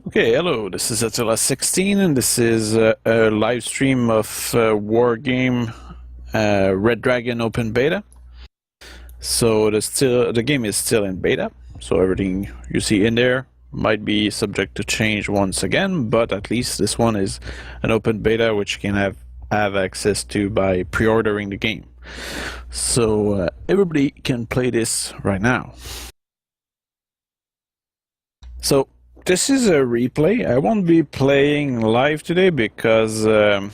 Okay, hello, this is Attila16 and this is a live stream of Wargame Red Dragon Open Beta. So the game is still in beta, so everything you see in there might be subject to change once again, but at least this one is an open beta which you can have access to by pre-ordering the game. So everybody can play this right now. So this is a replay. I won't be playing live today because I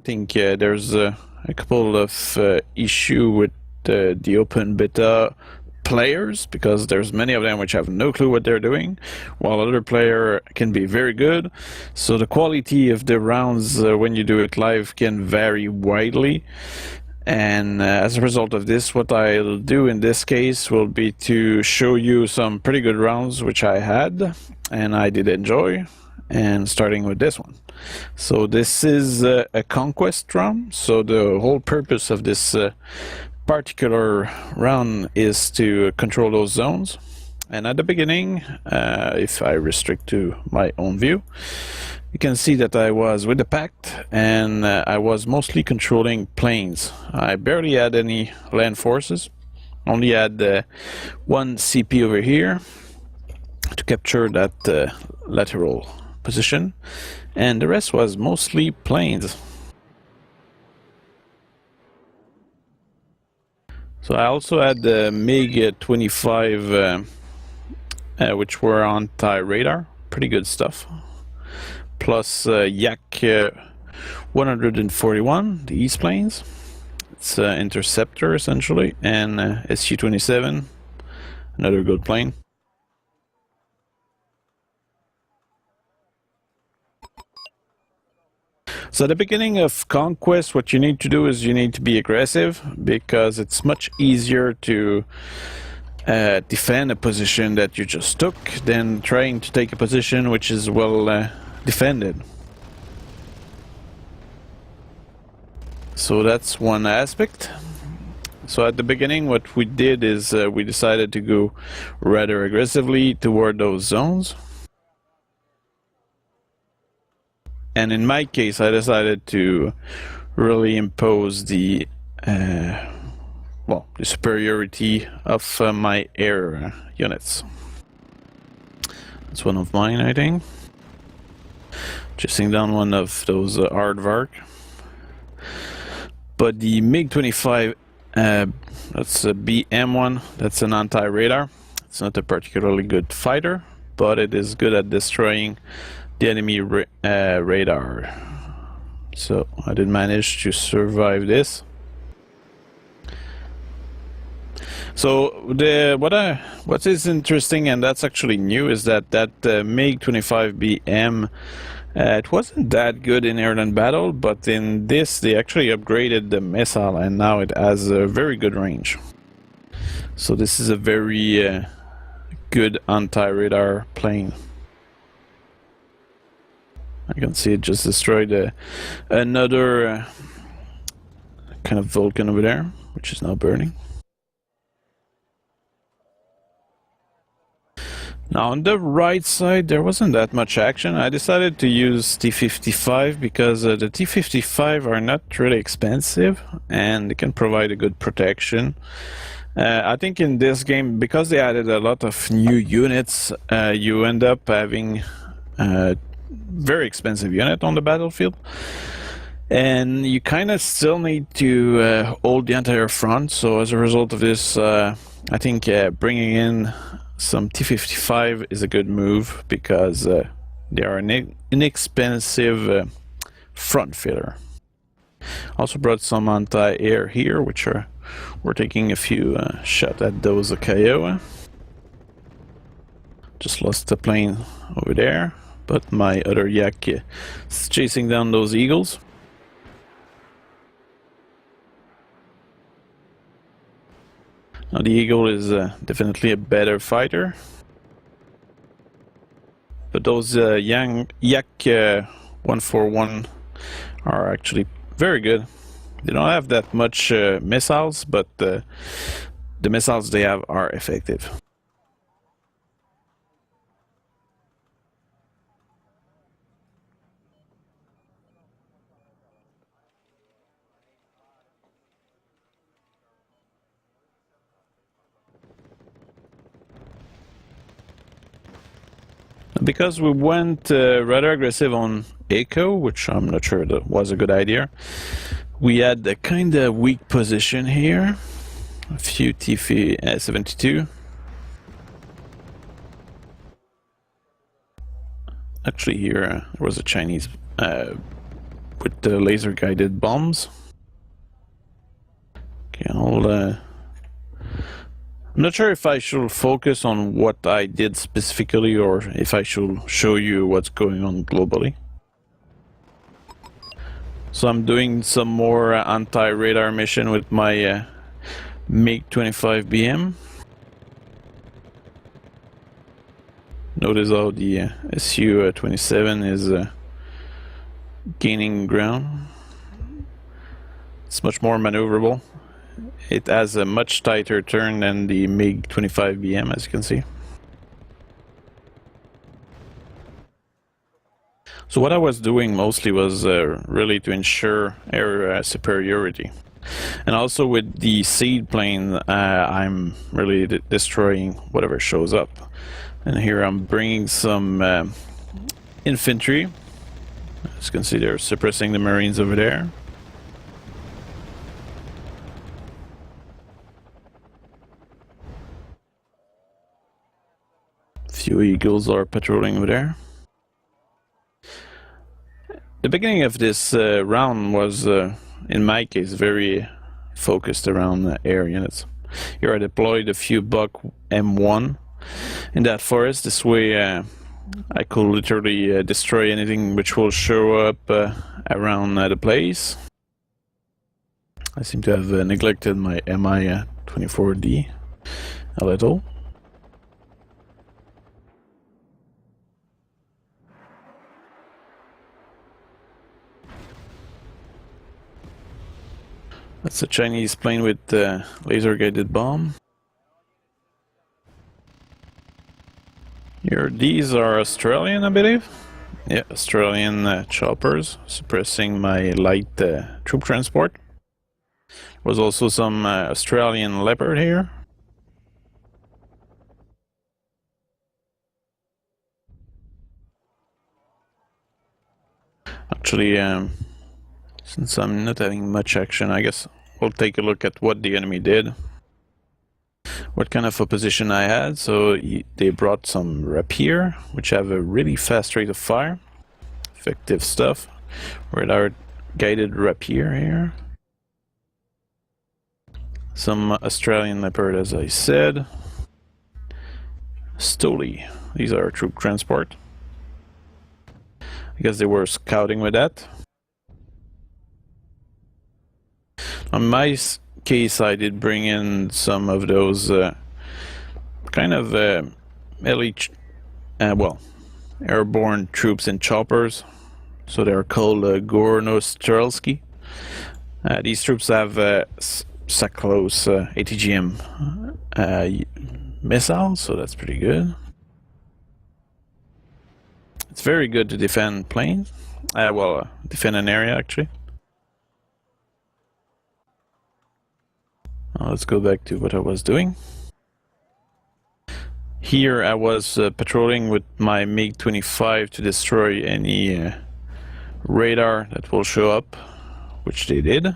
think there's a couple of issue with the open beta players, because there's many of them which have no clue what they're doing, while other player can be very good. So the quality of the rounds when you do it live can vary widely. And as a result of this, what I'll do in this case will be to show you some pretty good rounds which I had and I did enjoy, and starting with this one. So this is a conquest round, so the whole purpose of this particular round is to control those zones. And at the beginning, if I restrict to my own view, you can see that I was with the pact and I was mostly controlling planes. I barely had any land forces, only had one CP over here to capture that lateral position, and the rest was mostly planes. So I also had the MiG-25 which were anti-radar, pretty good stuff. Plus Yak 141, the East Plains. It's an interceptor essentially, and Su-27, another good plane. So at the beginning of Conquest, what you need to do is you need to be aggressive, because it's much easier to defend a position that you just took than trying to take a position which is well defended. So that's one aspect. So at the beginning what we did is we decided to go rather aggressively toward those zones. And in my case I decided to really impose the the superiority of my air units. That's one of mine, I think. Chasing down one of those aardvark. But the MiG-25, that's a BM1, that's an anti-radar. It's not a particularly good fighter, but it is good at destroying the enemy radar. So I did manage to survive this. So what is interesting, and that's actually new, is that MiG-25BM it wasn't that good in Airland battle, but in this they actually upgraded the missile and now it has a very good range. So this is a very good anti-radar plane. I can see it just destroyed another kind of Vulcan over there, which is now burning. Now on the right side there wasn't that much action. I decided to use T-55 because the T-55 are not really expensive and they can provide a good protection. I think in this game, because they added a lot of new units, you end up having a very expensive unit on the battlefield. And you kind of still need to hold the entire front, so as a result of this, I think bringing in some T-55 is a good move, because they are an inexpensive front filler. Also brought some anti-air here, which we're taking a few shots at those Kiowa. Just lost the plane over there, but my other Yak is chasing down those Eagles. Now the Eagle is definitely a better fighter, but those Yak 141 are actually very good. They don't have that much missiles, but the missiles they have are effective. Because we went rather aggressive on Echo, which I'm not sure that was a good idea, we had a kind of weak position here. A few T-72. Actually, here there was a Chinese with the laser-guided bombs. Okay, I'm not sure if I should focus on what I did specifically or if I should show you what's going on globally. So I'm doing some more anti-radar mission with my MiG-25BM. Notice how the Su-27 is gaining ground. It's much more maneuverable. It has a much tighter turn than the MiG-25BM, as you can see. So what I was doing mostly was really to ensure air superiority. And also with the seed plane, I'm really destroying whatever shows up. And here I'm bringing some infantry. As you can see, they're suppressing the Marines over there. Few Eagles are patrolling over there. The beginning of this round was, in my case, very focused around air units. Here I deployed a few Buck M1 in that forest. This way I could literally destroy anything which will show up around the place. I seem to have neglected my Mi-24D a little. That's a Chinese plane with laser-guided bomb. Here, these are Australian, I believe. Yeah, Australian choppers suppressing my light troop transport. Was also some Australian Leopard here. Actually, since I'm not having much action, I guess we'll take a look at what the enemy did. What kind of a position I had. So they brought some rapier, which have a really fast rate of fire. Effective stuff. Radar guided rapier here. Some Australian Leopard, as I said. Stoli. These are troop transport. I guess they were scouting with that. On my case, I did bring in some of those kind of elite, airborne troops and choppers. So they're called Gornostrelsky. These troops have Saklos ATGM missiles, so that's pretty good. It's very good to defend planes. Defend an area, actually. Let's go back to what I was doing. Here I was patrolling with my MiG-25 to destroy any radar that will show up, which they did.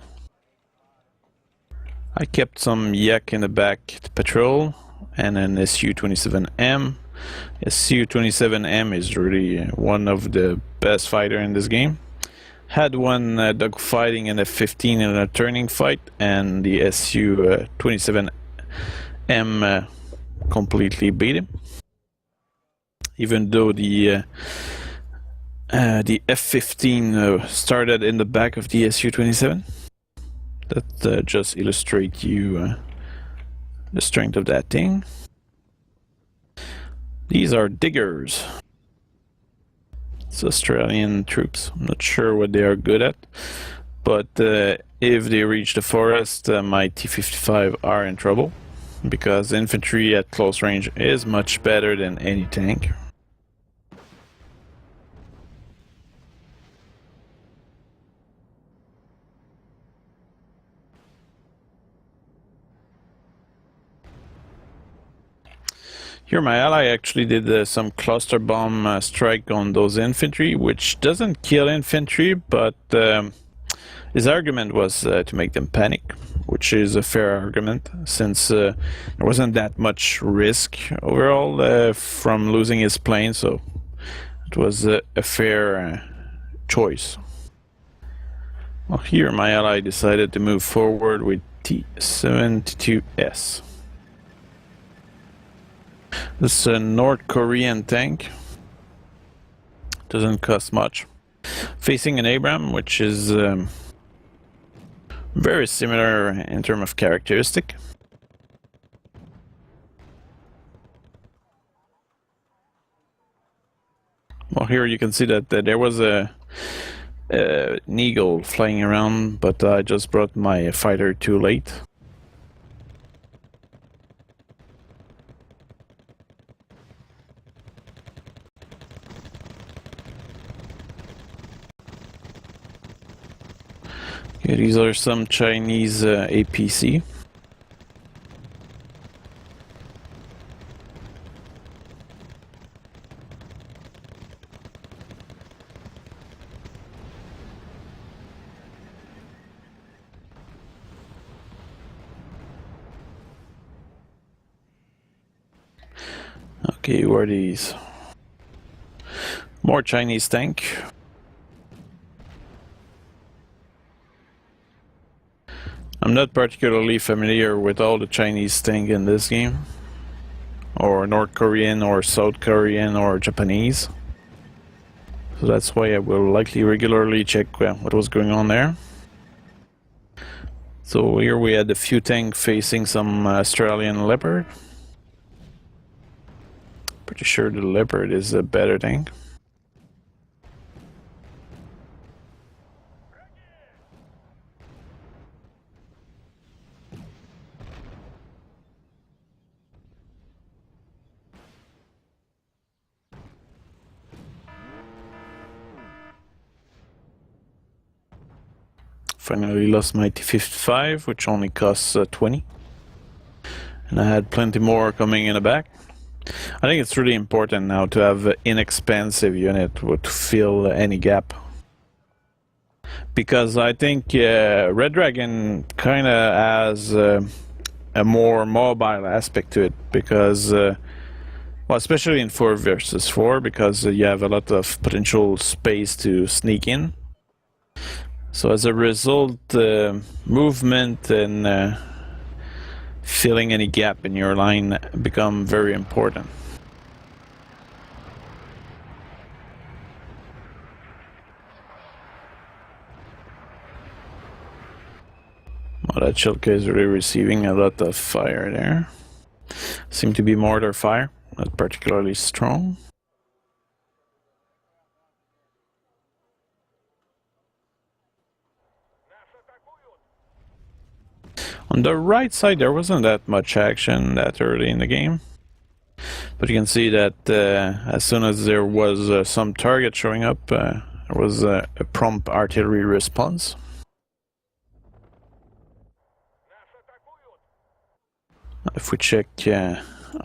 I kept some Yak in the back to patrol, and an Su-27M. Su-27M is really one of the best fighter in this game. Had one dogfighting in a 15 in a turning fight, and the Su-27M completely beat him. Even though the F-15 started in the back of the Su-27. That just illustrates you the strength of that thing. These are diggers. It's Australian troops. I'm not sure what they are good at, but if they reach the forest, my T-55 are in trouble, because infantry at close range is much better than any tank. Here, my ally actually did some cluster bomb strike on those infantry, which doesn't kill infantry, but his argument was to make them panic, which is a fair argument, since there wasn't that much risk overall from losing his plane, so it was a fair choice. Well, here my ally decided to move forward with T-72S. This is a North Korean tank. Doesn't cost much. Facing an Abrams, which is very similar in terms of characteristic. Well, here you can see that there was an eagle flying around, but I just brought my fighter too late. Okay, these are some Chinese APC. Okay, who are these? More Chinese tank. I'm not particularly familiar with all the Chinese tank in this game, or North Korean, or South Korean, or Japanese. So that's why I will likely regularly check what was going on there. So here we had a few tanks facing some Australian Leopard. Pretty sure the Leopard is a better tank. Finally lost my T-55, which only costs 20. And I had plenty more coming in the back. I think it's really important now to have an inexpensive unit to fill any gap. Because I think Red Dragon kind of has a more mobile aspect to it. Because, well, especially in 4 versus 4, because you have a lot of potential space to sneak in. So as a result, movement and filling any gap in your line become very important. Well, that Shilka is really receiving a lot of fire there. Seem to be mortar fire, not particularly strong. On the right side, there wasn't that much action that early in the game. But you can see that as soon as there was some target showing up, there was a prompt artillery response. If we check a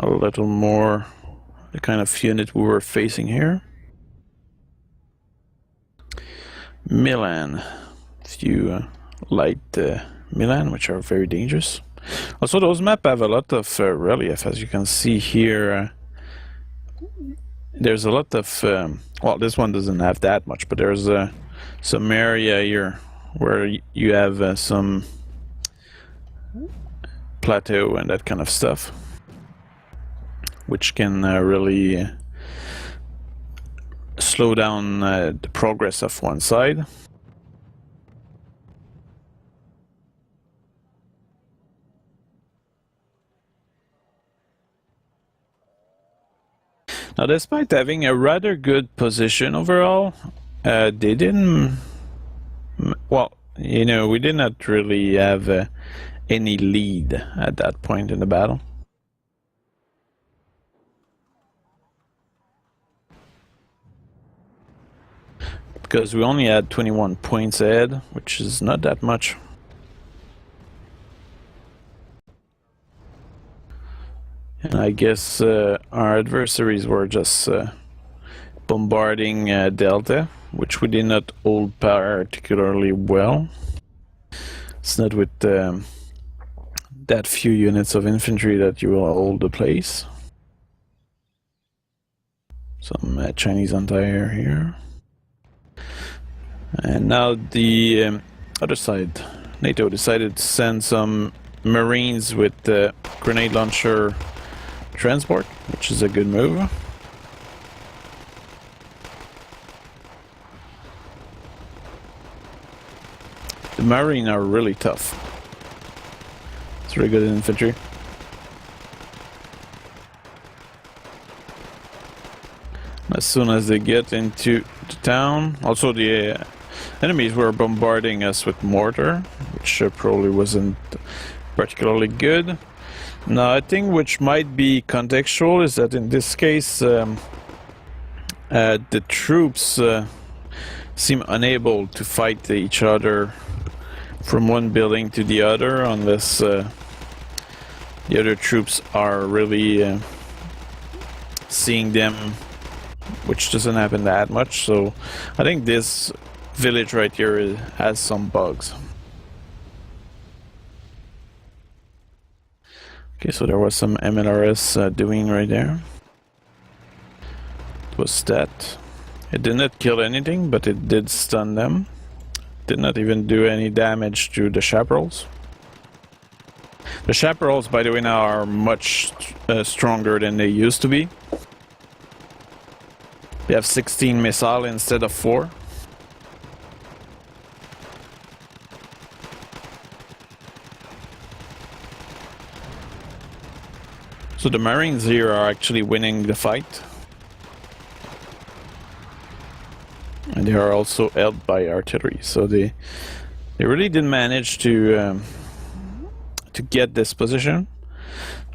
little more the kind of unit we were facing here. Milan. A few light Milan, which are very dangerous. Also, those maps have a lot of relief, as you can see here. There's a lot of well, this one doesn't have that much, but there's some area here where you have some plateau and that kind of stuff, which can really slow down the progress of one side. Now, despite having a rather good position overall, they didn't... Well, you know, we did not really have any lead at that point in the battle. Because we only had 21 points ahead, which is not that much. And I guess our adversaries were just bombarding Delta, which we did not hold particularly well. It's not with that few units of infantry that you will hold the place. Some Chinese anti-air here. And now the other side, NATO decided to send some Marines with grenade launcher transport, which is a good move. The Marine are really tough. It's really good infantry. As soon as they get into the town, also the enemies were bombarding us with mortar, which probably wasn't particularly good. Now, I think which might be contextual is that in this case, the troops seem unable to fight each other from one building to the other unless the other troops are really seeing them, which doesn't happen that much. So I think this village right here has some bugs. Okay, so there was some MLRS doing right there. It was that. It did not kill anything, but it did stun them. Did not even do any damage to the chaparrals. The chaparrals, by the way, now are much stronger than they used to be. They have 16 missiles instead of 4. So the Marines here are actually winning the fight. And they are also helped by artillery. So they really did manage to get this position.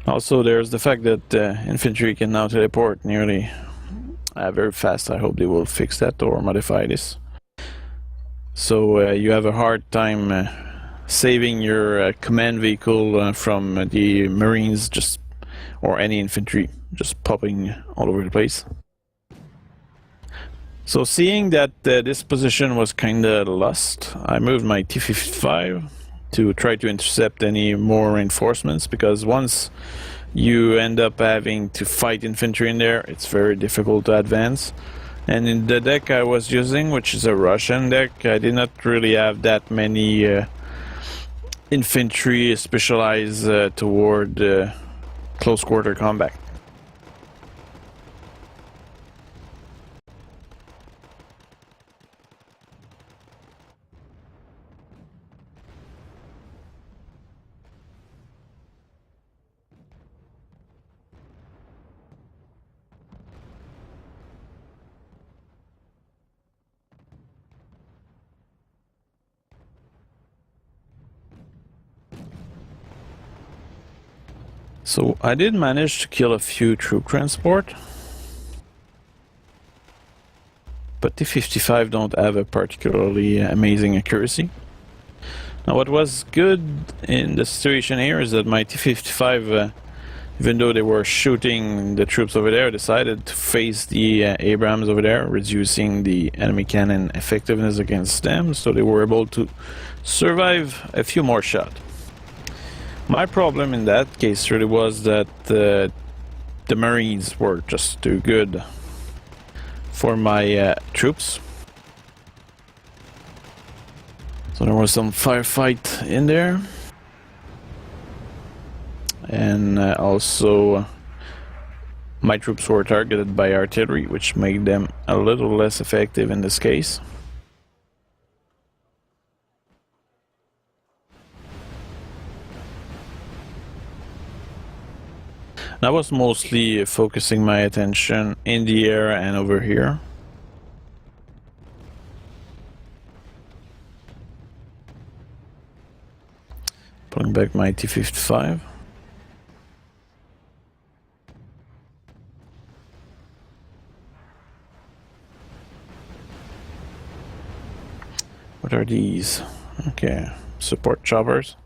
Also, there's the fact that infantry can now teleport nearly very fast. I hope they will fix that or modify this. So you have a hard time saving your command vehicle from the Marines just or any infantry just popping all over the place. So seeing that this position was kinda lost, I moved my T-55 to try to intercept any more reinforcements, because once you end up having to fight infantry in there, it's very difficult to advance. And in the deck I was using, which is a Russian deck, I did not really have that many infantry specialized toward close quarter combat. So I did manage to kill a few troop transport, but T-55 don't have a particularly amazing accuracy. Now what was good in the situation here is that my T-55, even though they were shooting the troops over there, decided to face the Abrams over there, reducing the enemy cannon effectiveness against them, so they were able to survive a few more shots. My problem in that case really was that the Marines were just too good for my troops. So there was some firefight in there. And also my troops were targeted by artillery, which made them a little less effective in this case. I was mostly focusing my attention in the air and over here. Pulling back my T-55. What are these? Okay, support choppers.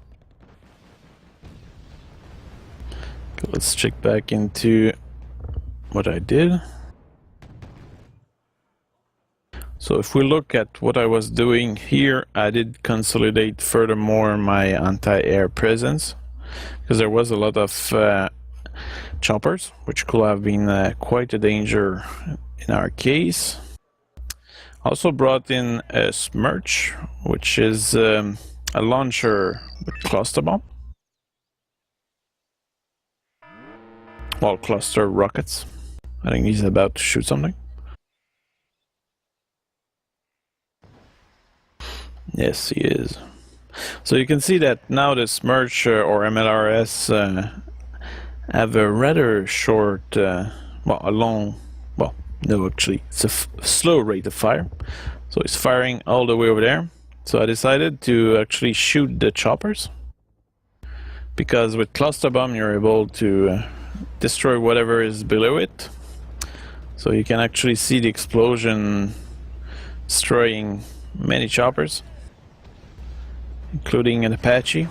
Okay, let's check back into what I did. So if we look at what I was doing here, I did consolidate furthermore my anti-air presence, because there was a lot of choppers, which could have been quite a danger in our case. Also brought in a Smirch, which is a launcher with cluster bomb. Well, cluster rockets. I think he's about to shoot something. Yes, he is. So you can see that now the Smirch or MLRS have a rather short, well, a long, well, no, actually, it's a slow rate of fire. So it's firing all the way over there. So I decided to actually shoot the choppers, because with cluster bomb you're able to destroy whatever is below it. So you can actually see the explosion destroying many choppers, including an Apache.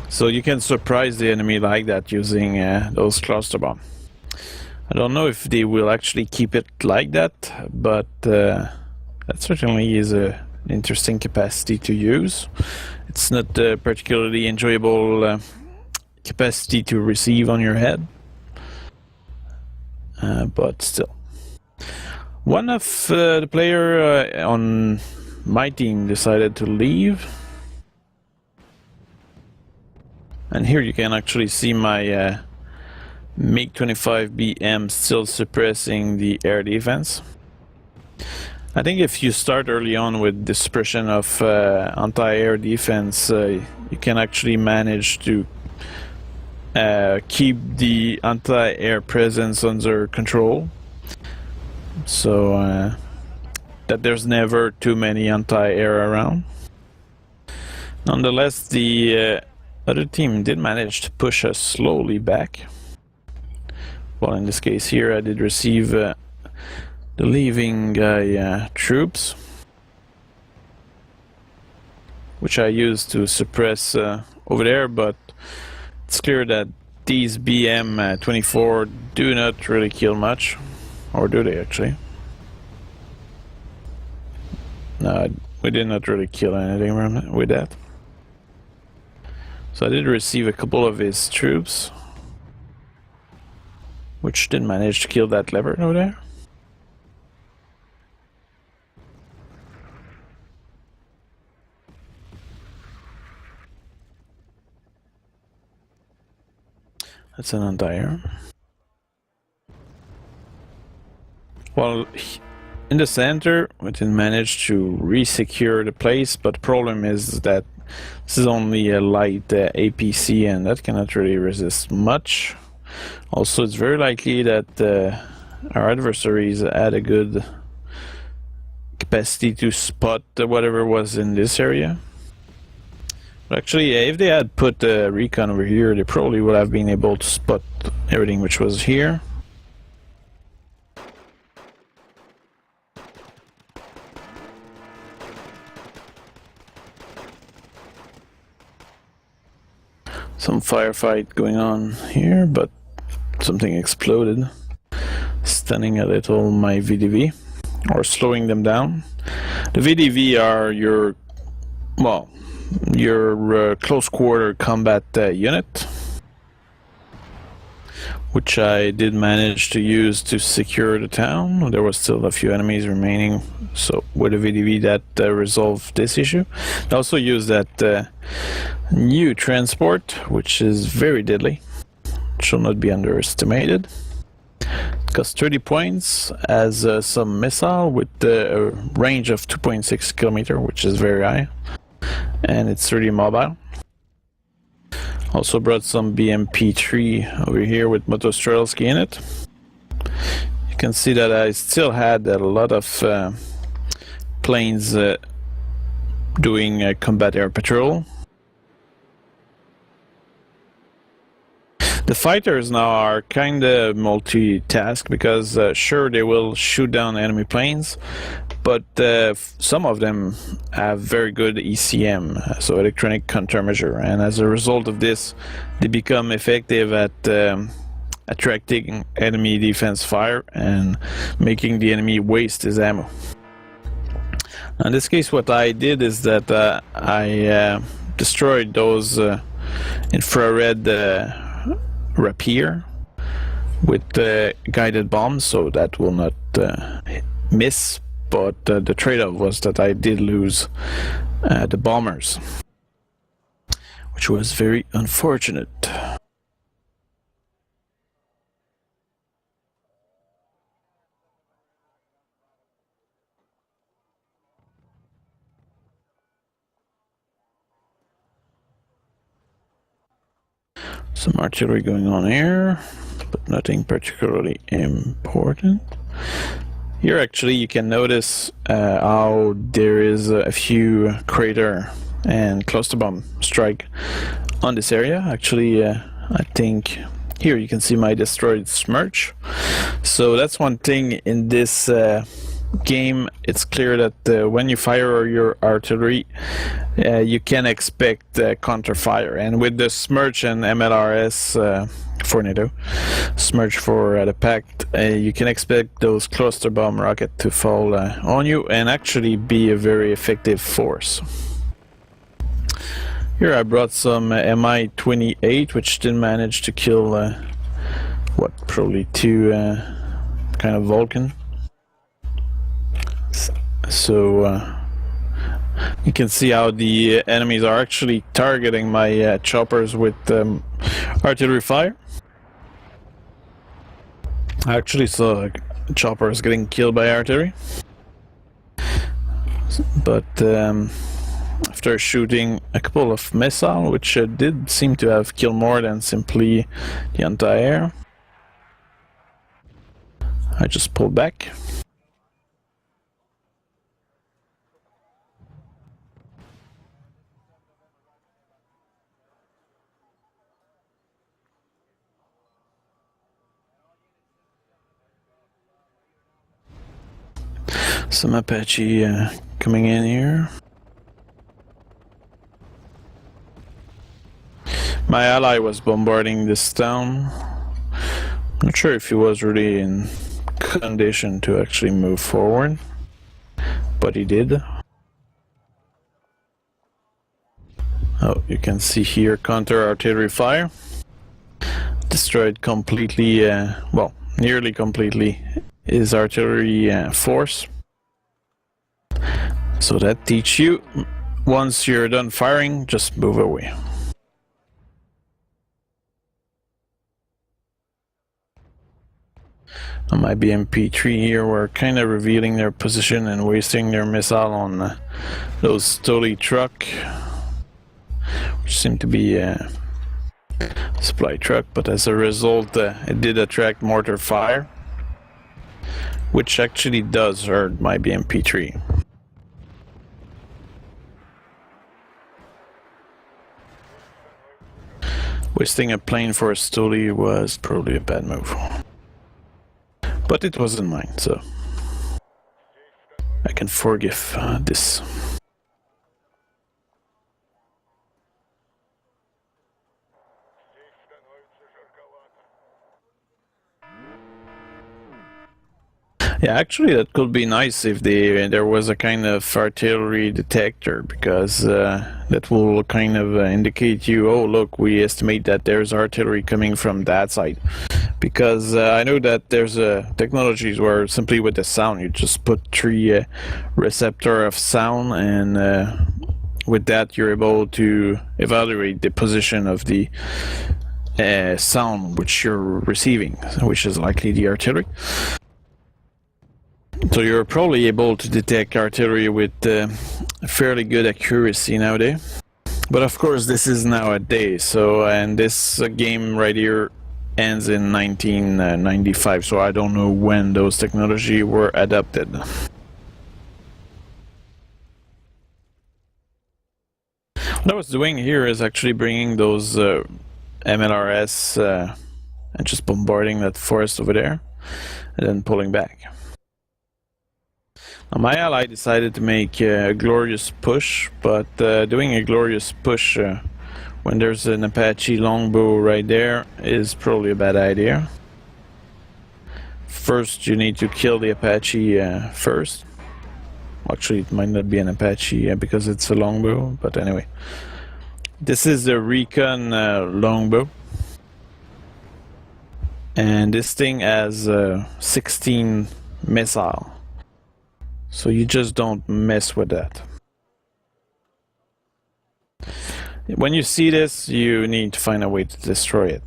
So you can surprise the enemy like that using those cluster bomb. I don't know if they will actually keep it like that, but that certainly is an interesting capacity to use. It's not a particularly enjoyable capacity to receive on your head, but still. One of the player on my team decided to leave. And here you can actually see my MiG-25BM still suppressing the air defense. I think if you start early on with the suppression of anti-air defense, you can actually manage to keep the anti-air presence under control. So that there's never too many anti-air around. Nonetheless, the other team did manage to push us slowly back. Well, in this case here, I did receive the leaving guy troops, which I used to suppress over there, but it's clear that these BM-24 do not really kill much. Or do they actually? No, we did not really kill anything with that. So I did receive a couple of his troops, which did manage to kill that leopard over there. That's an anti-air. Well, in the center, we did manage to re-secure the place, but the problem is that this is only a light APC, and that cannot really resist much. Also, it's very likely that our adversaries had a good capacity to spot whatever was in this area. But actually, if they had put recon over here, they probably would have been able to spot everything which was here. Some firefight going on here, but something exploded, stunning a little my VDV, or slowing them down. The VDV are your, well, your close quarter combat unit, which I did manage to use to secure the town. There was still a few enemies remaining, so with the VDV that resolved this issue. I also used that new transport, which is very deadly. It should not be underestimated. It costs 30 points, as some missile with a range of 2.6 kilometers, which is very high, and it's really mobile. Also brought some BMP-3 over here with Motostrelski in it. You can see that I still had a lot of planes doing combat air patrol. The fighters now are kind of multitask because sure they will shoot down enemy planes, but some of them have very good ECM, so electronic countermeasure, and as a result of this, they become effective at attracting enemy defense fire and making the enemy waste his ammo. In this case, what I did is that I destroyed those infrared rapier with guided bombs, so that will not miss, but the trade-off was that I did lose the bombers, which was very unfortunate. Some artillery going on here, but nothing particularly important. Here actually you can notice how there is a few crater and cluster bomb strike on this area. Actually, I think here you can see my destroyed Smirch. So that's one thing in this game. It's clear that when you fire your artillery, you can expect counter fire, and with the Smirch and MLRS for NATO, Smirch for the Pact, you can expect those cluster bomb rockets to fall on you and actually be a very effective force. Here I brought some Mi-28, which didn't manage to kill probably two kind of Vulcan. So you can see how the enemies are actually targeting my choppers with artillery fire. I actually saw choppers getting killed by artillery, but after shooting a couple of missiles, which did seem to have killed more than simply the anti-air, I just pulled back. Some Apache coming in here. My ally was bombarding this town. Not sure if he was really in condition to actually move forward, but he did. Oh, you can see here counter artillery fire. Destroyed completely, well, nearly completely, his artillery force. So that teaches you, once you're done firing, just move away. On my BMP-3 here, we're kind of revealing their position and wasting their missile on those Stoli truck, which seem to be a supply truck, but as a result it did attract mortar fire, which actually does hurt my BMP-3. Wasting a plane for a Stoli was probably a bad move. But it wasn't mine, so I can forgive this. Yeah, actually that could be nice if there was a kind of artillery detector, because that will kind of indicate you, oh look, we estimate that there's artillery coming from that side. Because I know that there's technologies where simply with the sound you just put 3 receptor of sound, and with that you're able to evaluate the position of the sound which you're receiving, which is likely the artillery. So you're probably able to detect artillery with fairly good accuracy nowadays. But of course this is nowadays, so, and this game right here ends in 1995, so I don't know when those technology were adapted. What I was doing here is actually bringing those MLRS and just bombarding that forest over there, and then pulling back. Now, my ally decided to make a glorious push, but doing a glorious push when there's an Apache longbow right there is probably a bad idea. First, you need to kill the Apache first. Actually, it might not be an Apache because it's a longbow, but anyway. This is the Recon longbow. And this thing has 16 missile. So you just don't mess with that. When you see this, you need to find a way to destroy it.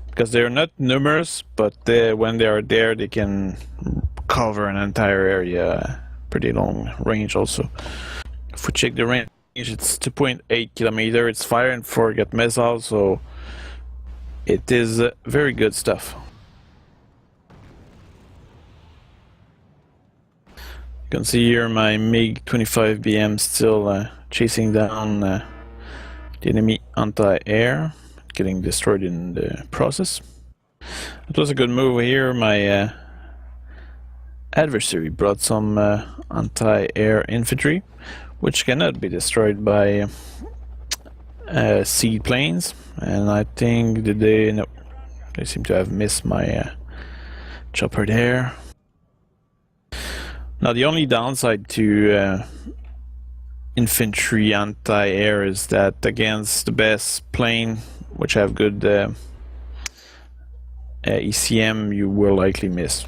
Because they're not numerous, but when they are there, they can cover an entire area, pretty long range also. If we check the range, it's 2.8 kilometers. It's fire and forget missile, so it is very good stuff. You can see here my MiG-25BM still chasing down the enemy anti-air, getting destroyed in the process. It was a good move here. My adversary brought some anti-air infantry, which cannot be destroyed by seaplanes, and I think they seem to have missed my chopper there. Now the only downside to infantry anti-air is that against the best plane, which have good ECM, you will likely miss.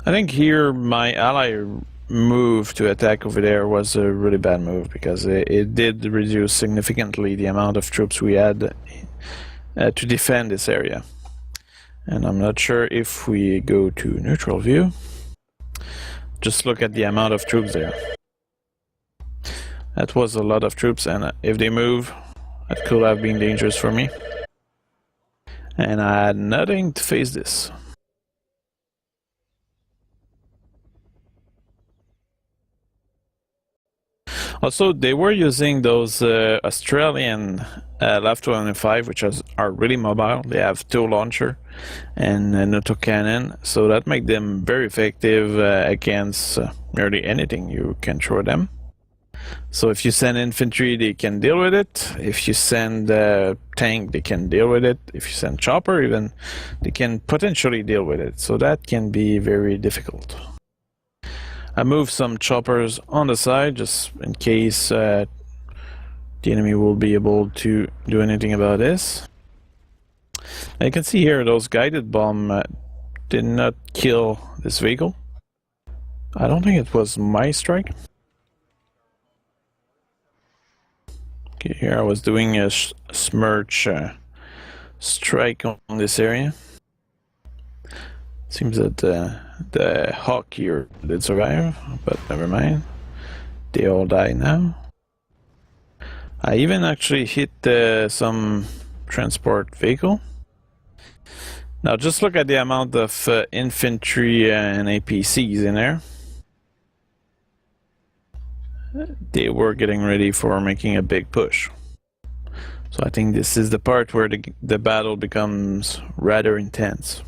I think here my ally move to attack over there was a really bad move, because it did reduce significantly the amount of troops we had to defend this area. And I'm not sure if we go to neutral view. Just look at the amount of troops there. That was a lot of troops, and if they move, that could have been dangerous for me. And I had nothing to face this. Also, they were using those Australian LAV-25, which are really mobile. They have tow launcher and an autocannon, so that makes them very effective against nearly anything you can throw them. So if you send infantry, they can deal with it. If you send tank, they can deal with it. If you send chopper, even, they can potentially deal with it. So that can be very difficult. I moved some choppers on the side just in case the enemy will be able to do anything about this. And you can see here those guided bomb did not kill this vehicle. I don't think it was my strike. Okay, here I was doing a smirch strike on this area. Seems that the Hawk here did survive, but never mind. They all die now. I even actually hit some transport vehicle. Now just look at the amount of infantry and APCs in there. They were getting ready for making a big push. So I think this is the part where the battle becomes rather intense.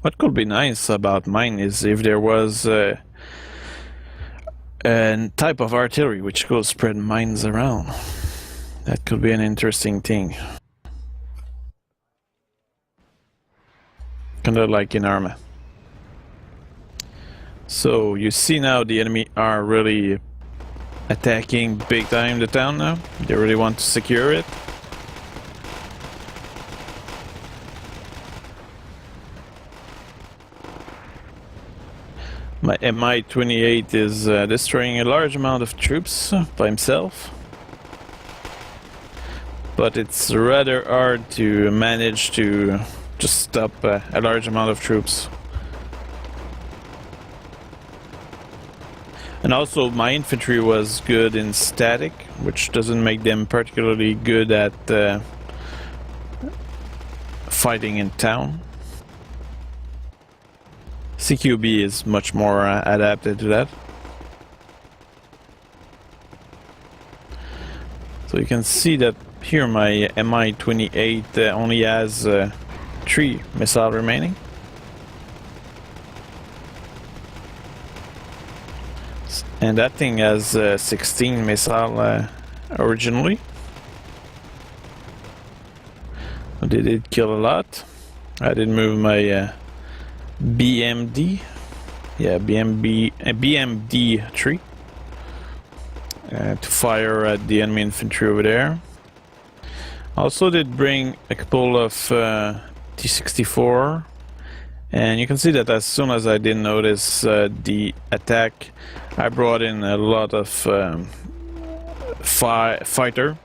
What could be nice about mine is if there was a type of artillery which could spread mines around. That could be an interesting thing. Kinda like in Arma. So you see now the enemy are really attacking big time the town now. They really want to secure it. My Mi-28 is destroying a large amount of troops by himself. But it's rather hard to manage to just stop a large amount of troops. And also my infantry was good in static, which doesn't make them particularly good at fighting in town. CQB is much more adapted to that. So you can see that here my Mi-28 only has 3 missiles remaining. And that thing has 16 missiles originally. Did it kill a lot? I did move my BMD. Yeah, BMD-3 to fire at the enemy infantry over there. Also did bring a couple of T-64, and you can see that as soon as I did notice the attack, I brought in a lot of fighter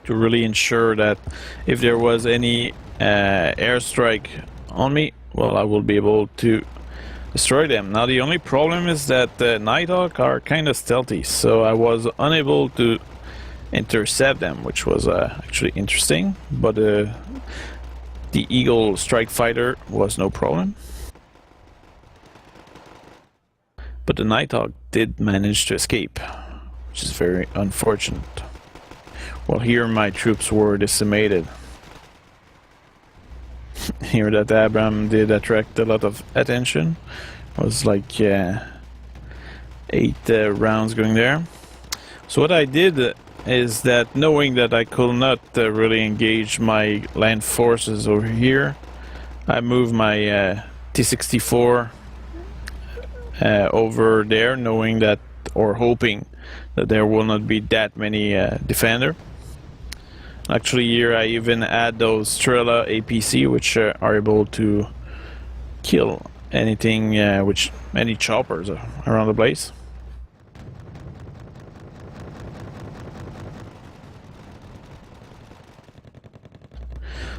to really ensure that if there was any airstrike on me, well, I will be able to destroy them. Now the only problem is that the Nighthawk are kind of stealthy, so I was unable to intercept them, which was actually interesting, but the Eagle Strike Fighter was no problem. But the Nighthawk did manage to escape, which is very unfortunate. Well, here my troops were decimated. Here that Abram did attract a lot of attention. It was like 8 rounds going there. So what I did is that, knowing that I could not really engage my land forces over here, I moved my T-64 over there, knowing that, or hoping that there will not be that many defender. Actually, here I even add those Strela APC, which are able to kill anything, any choppers around the place.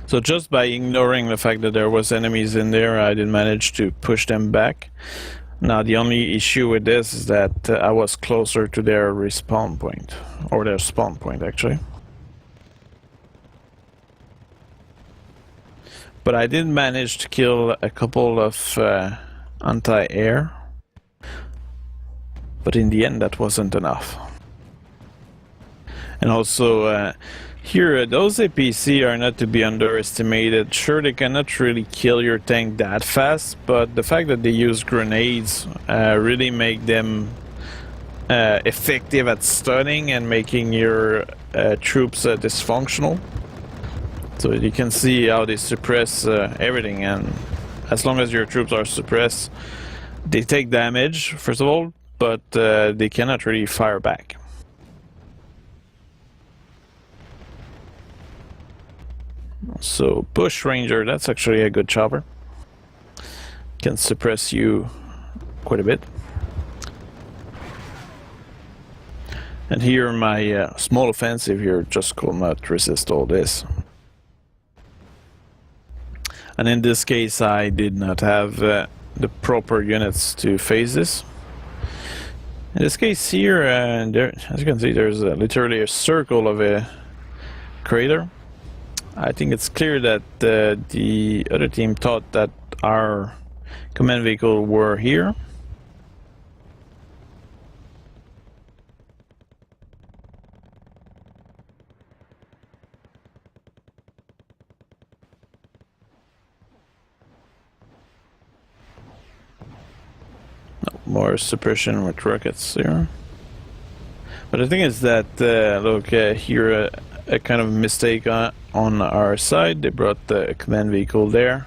So just by ignoring the fact that there was enemies in there, I did manage to push them back. Now the only issue with this is that I was closer to their respawn point, or their spawn point actually. But I did manage to kill a couple of anti-air, but in the end that wasn't enough. And also here, those APC are not to be underestimated. Sure, they cannot really kill your tank that fast, but the fact that they use grenades really make them effective at stunning and making your troops dysfunctional. So you can see how they suppress everything, and as long as your troops are suppressed, they take damage, first of all, but they cannot really fire back. So Bush Ranger, that's actually a good chopper. Can suppress you quite a bit. And here my small offensive here just could not resist all this. And in this case I did not have the proper units to face this. In this case here, there, as you can see, there's literally a circle of a crater. I think it's clear that the other team thought that our command vehicle were here. More suppression with rockets here. But the thing is that, look, here a kind of mistake on our side. They brought the command vehicle there,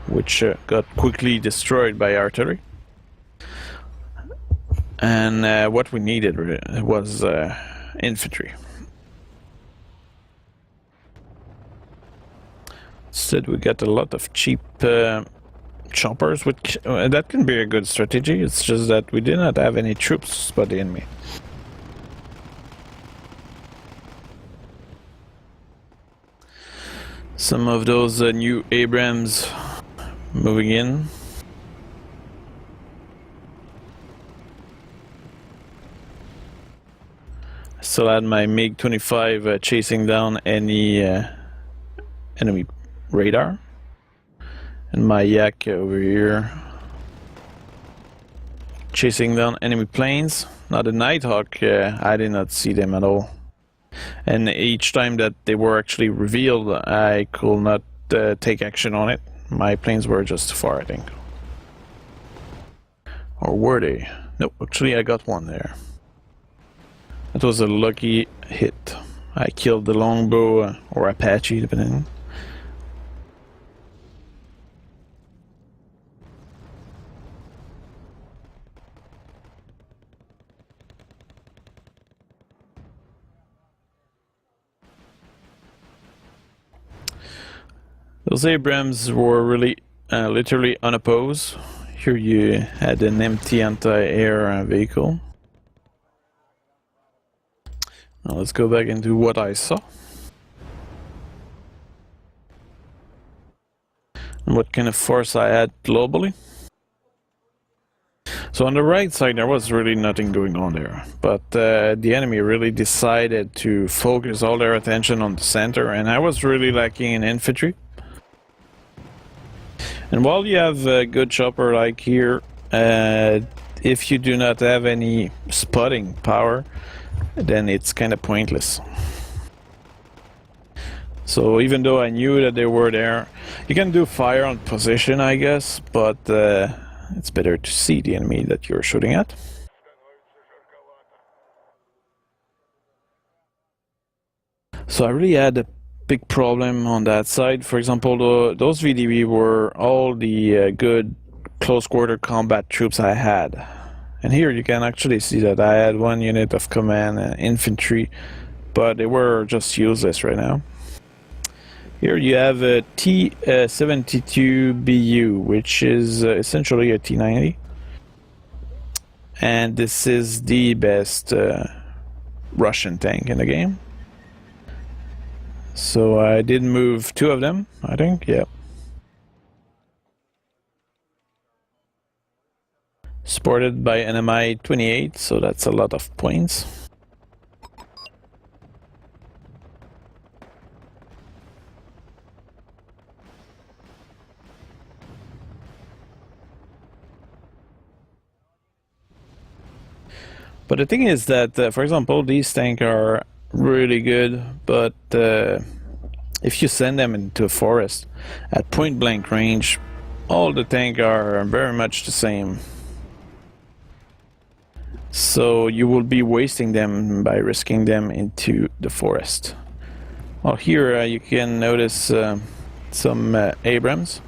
which got quickly destroyed by artillery. And what we needed was infantry. Instead we got a lot of cheap choppers, which that can be a good strategy. It's just that we did not have any troops by the enemy. Some of those new Abrams moving in. I still had my MiG-25 chasing down any enemy radar. And my Yak over here chasing down enemy planes. Now the Nighthawk, I did not see them at all. And each time that they were actually revealed, I could not take action on it. My planes were just too far, I think. Or were they? No, actually I got one there. That was a lucky hit. I killed the longbow or Apache, depending. Those Abrams were really literally unopposed. Here you had an empty anti-air vehicle. Now let's go back into what I saw. And what kind of force I had globally. So on the right side there was really nothing going on there. But the enemy really decided to focus all their attention on the center, and I was really lacking in infantry. And while you have a good chopper like here, if you do not have any spotting power, then it's kind of pointless. So even though I knew that they were there, you can do fire on position, I guess, but it's better to see the enemy that you're shooting at. So I really had a big problem on that side. For example, those VDV were all the good close quarter combat troops I had. And here you can actually see that I had one unit of command infantry, but they were just useless right now. Here you have a T-72BU, which is essentially a T-90. And this is the best Russian tank in the game. So I did move 2 of them, I think, yeah. Supported by an Mi-28, so that's a lot of points. But the thing is that, for example, these tanks are really good, but if you send them into a forest at point blank range, all the tanks are very much the same. So you will be wasting them by risking them into the forest. Well, here you can notice some Abrams.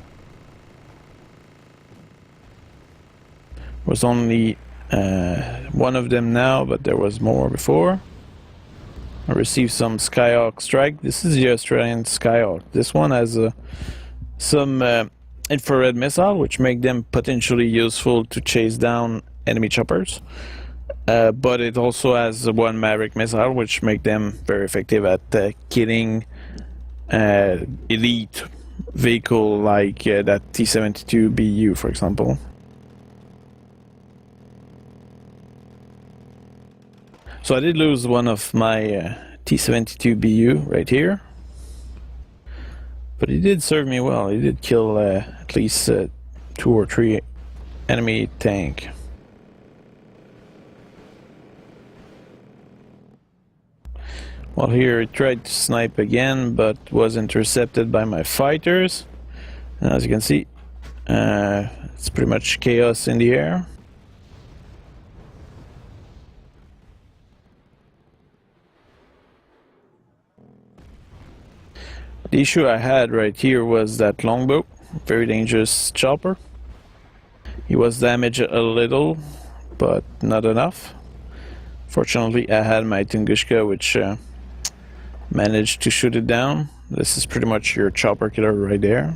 Was only one of them now, but there was more before. I received some Skyhawk strike. This is the Australian Skyhawk. This one has some infrared missile, which make them potentially useful to chase down enemy choppers. But it also has one Maverick missile, which make them very effective at killing elite vehicle like that T-72BU, for example. So I did lose one of my T-72BU right here, but he did serve me well. He did kill at least 2 or 3 enemy tank. Well, here he tried to snipe again, but was intercepted by my fighters. And as you can see, it's pretty much chaos in the air. The issue I had right here was that longbow, very dangerous chopper. He was damaged a little, but not enough. Fortunately, I had my Tunguska, which managed to shoot it down. This is pretty much your chopper killer right there.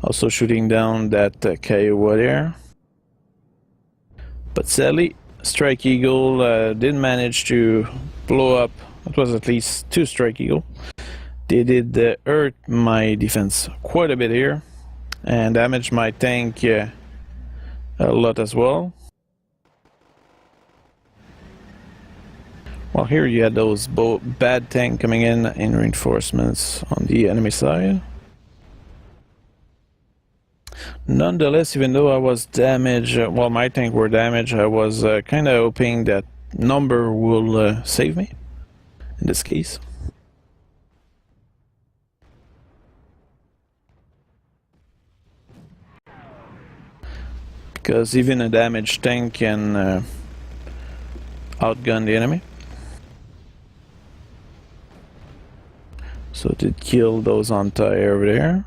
Also shooting down that Kiowa there. But sadly, Strike Eagle didn't manage to blow up. It was at least 2 Strike Eagle. They did hurt my defense quite a bit here and damaged my tank a lot as well. Well, here you had those bad tank coming in reinforcements on the enemy side. Nonetheless, even though I was damaged, well, my tank were damaged, I was kind of hoping that number will save me in this case. Because even a damaged tank can outgun the enemy. So it did kill those anti-air over there.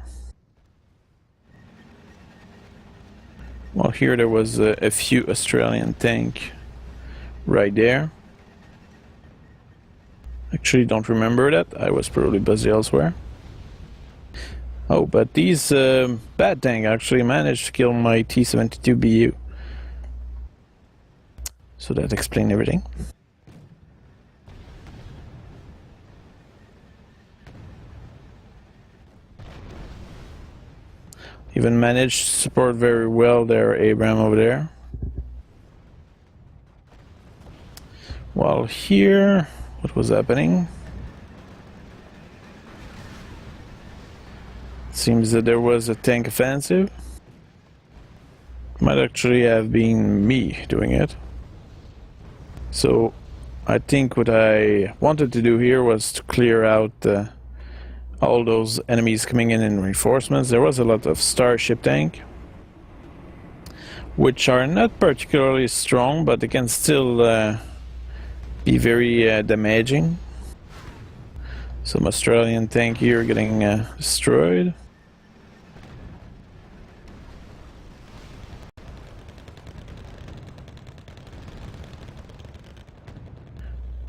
Well, here there was a few Australian tank right there. Actually, don't remember that. I was probably busy elsewhere. Oh, but these bad tank actually managed to kill my T-72 BU. So that explained everything. Even managed to support very well their Abraham over there. While here, what was happening? It seems that there was a tank offensive. Might actually have been me doing it. So I think what I wanted to do here was to clear out all those enemies coming in reinforcements. There was a lot of starship tank, which are not particularly strong, but they can still be very damaging. Some Australian tank here getting destroyed.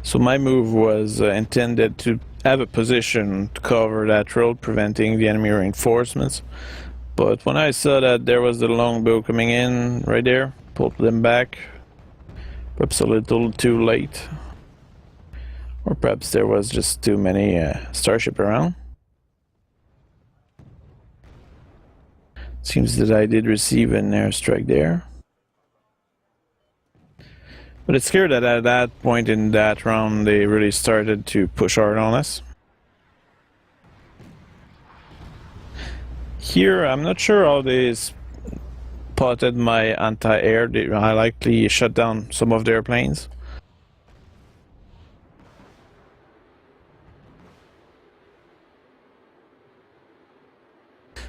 So my move was intended to have a position to cover that road, preventing the enemy reinforcements. But when I saw that there was the longbow coming in right there, pulled them back. Perhaps a little too late. Or perhaps there was just too many starship around. Seems that I did receive an airstrike there. But it's clear that at that point in that round they really started to push hard on us. Here I'm not sure how they spotted my anti-air. I likely shut down some of their planes.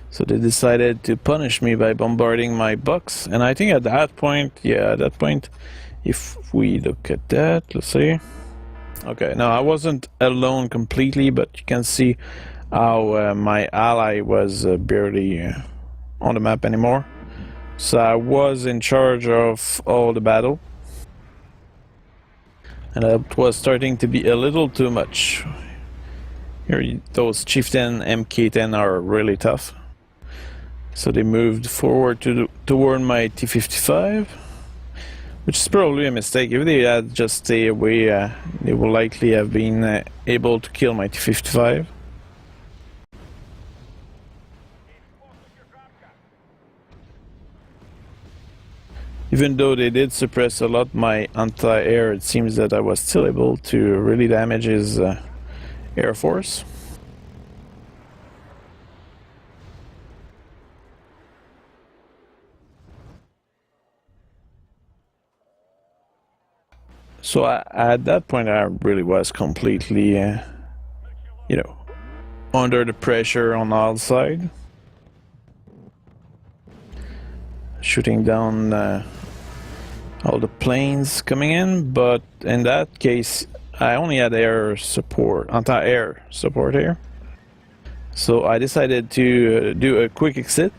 So they decided to punish me by bombarding my box. And I think at that point, yeah, at that point, if we look at that, let's see. Okay, now I wasn't alone completely, but you can see how my ally was barely on the map anymore. So I was in charge of all the battle. And it was starting to be a little too much. Here, those Chieftain MK10 are really tough. So they moved forward toward my T-55. Which is probably a mistake. If they had just stayed away, they would likely have been able to kill my T-55. Even though they did suppress a lot my anti-air, it seems that I was still able to really damage his air force. So at that point, I really was completely, you know, under the pressure on all sides. Shooting down all the planes coming in, but in that case, I only had air support, anti-air support here. So I decided to do a quick exit,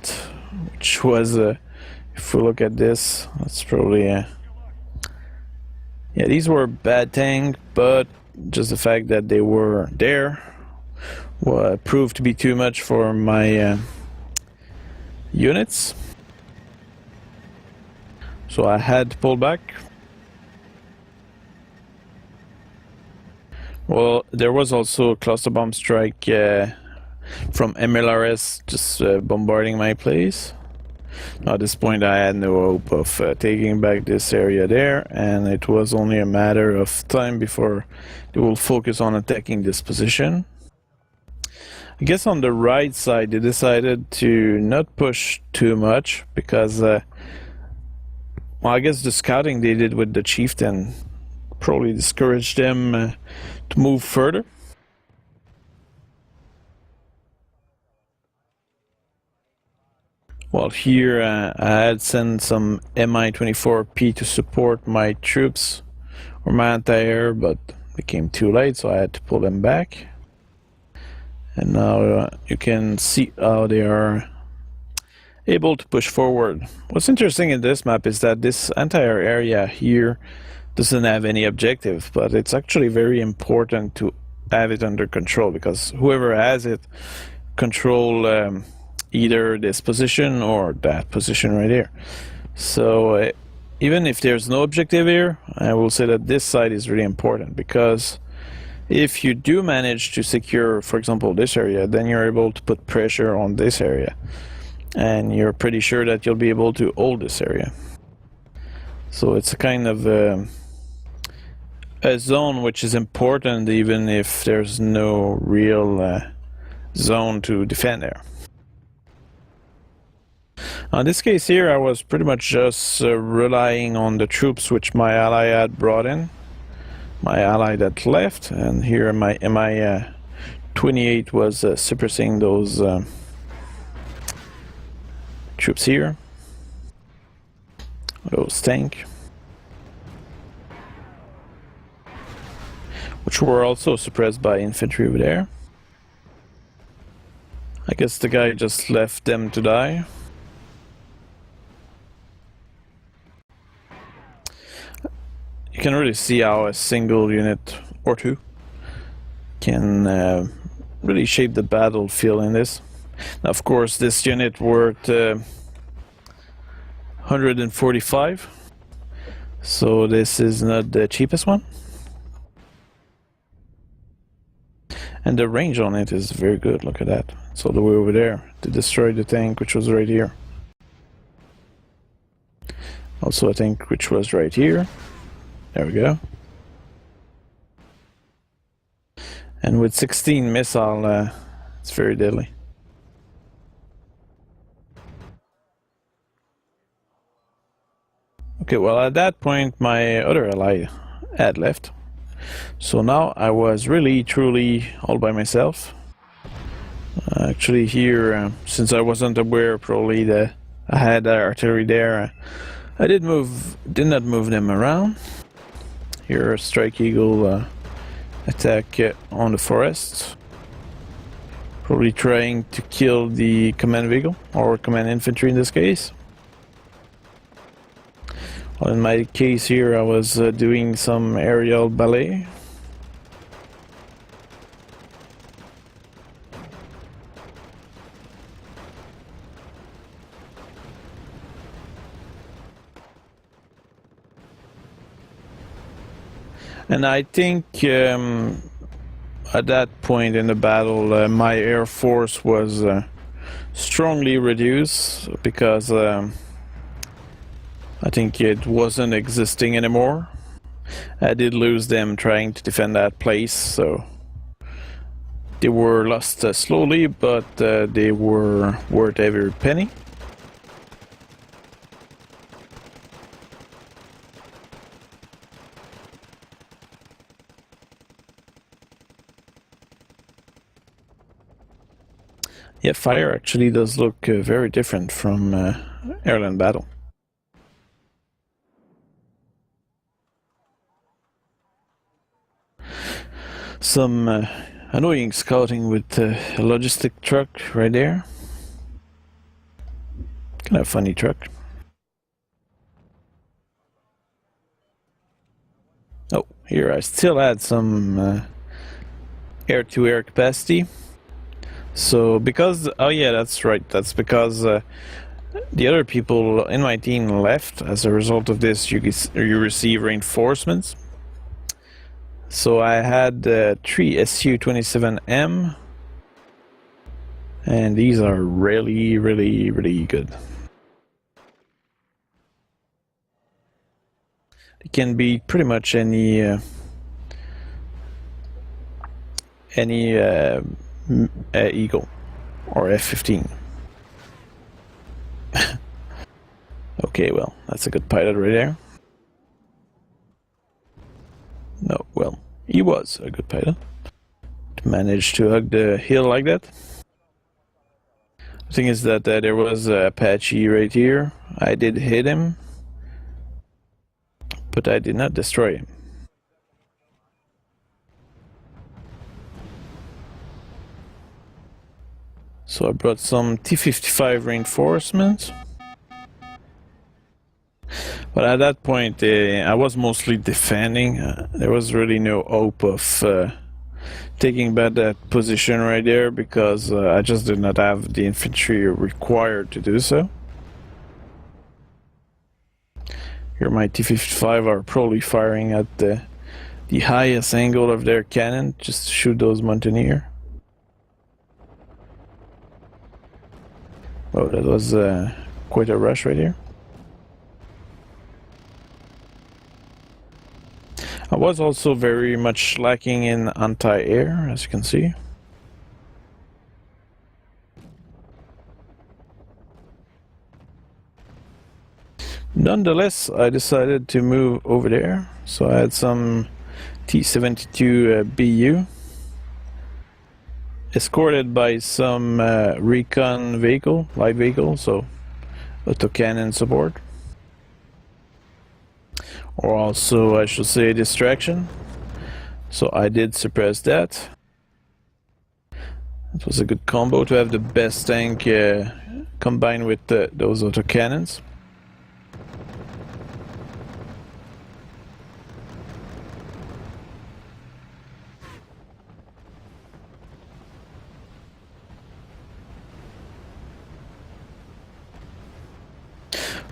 which was, if we look at this, that's probably... Yeah, these were bad tanks, but just the fact that they were there proved to be too much for my units. So I had to pull back. Well, there was also a cluster bomb strike from MLRS just bombarding my place. Now, at this point I had no hope of taking back this area there, and it was only a matter of time before they will focus on attacking this position. I guess on the right side they decided to not push too much because, well, I guess the scouting they did with the chieftain probably discouraged them to move further. Well, here I had sent some Mi-24P to support my troops or my anti-air, but they came too late, so I had to pull them back. And now you can see how they are able to push forward. What's interesting in this map is that this anti-air area here doesn't have any objective, but it's actually very important to have it under control, because whoever has it control either this position or that position right here. So even if there's no objective here, I will say that this side is really important, because if you do manage to secure, for example, this area, then you're able to put pressure on this area, and you're pretty sure that you'll be able to hold this area. So it's a kind of a zone which is important even if there's no real zone to defend there. In this case here, I was pretty much just relying on the troops which my ally had brought in. My ally that left, and here my Mi-28 was suppressing those troops here. Those tank. Which were also suppressed by infantry over there. I guess the guy just left them to die. You can really see how a single unit or two can really shape the battlefield in this. Now, of course, this unit worth 145, so this is not the cheapest one. And the range on it is very good, look at that. It's all the way over there to destroy the tank, which was right here. Also a tank which was right here. There we go. And with 16 missile, it's very deadly. Okay, well at that point my other ally had left. So now I was really truly all by myself. Actually here, since I wasn't aware probably that I had artillery there, I did not move them around. Here, Strike Eagle attack on the forest. Probably trying to kill the command vehicle, or command infantry in this case. Well, in my case here, I was doing some aerial ballet. And I think at that point in the battle, my air force was strongly reduced because I think it wasn't existing anymore. I did lose them trying to defend that place, so they were lost slowly, but they were worth every penny. Yeah, fire actually does look very different from Airland battle. Some annoying scouting with a logistic truck right there. Kind of funny truck. Oh, here I still had some air-to-air capacity. So because, oh yeah, that's right, that's because the other people in my team left. As a result of this, you receive reinforcements. So I had 3 Su-27M, and these are really, really, really good. They can be pretty much any Eagle or F-15. Okay, well, that's a good pilot right there. No, well, he was a good pilot. To manage to hug the hill like that. The thing is that there was a Apache right here. I did hit him, but I did not destroy him. So I brought some T-55 reinforcements. But at that point, I was mostly defending. There was really no hope of taking back that position right there because I just did not have the infantry required to do so. Here my T-55 are probably firing at the highest angle of their cannon just to shoot those mountaineers. Oh, that was quite a rush right here. I was also very much lacking in anti-air, as you can see. Nonetheless, I decided to move over there. So I had some T-72 BU escorted by some recon vehicle, light vehicle, so autocannon support. Or also, I should say, distraction. So I did suppress that. It was a good combo to have the best tank combined with those autocannons.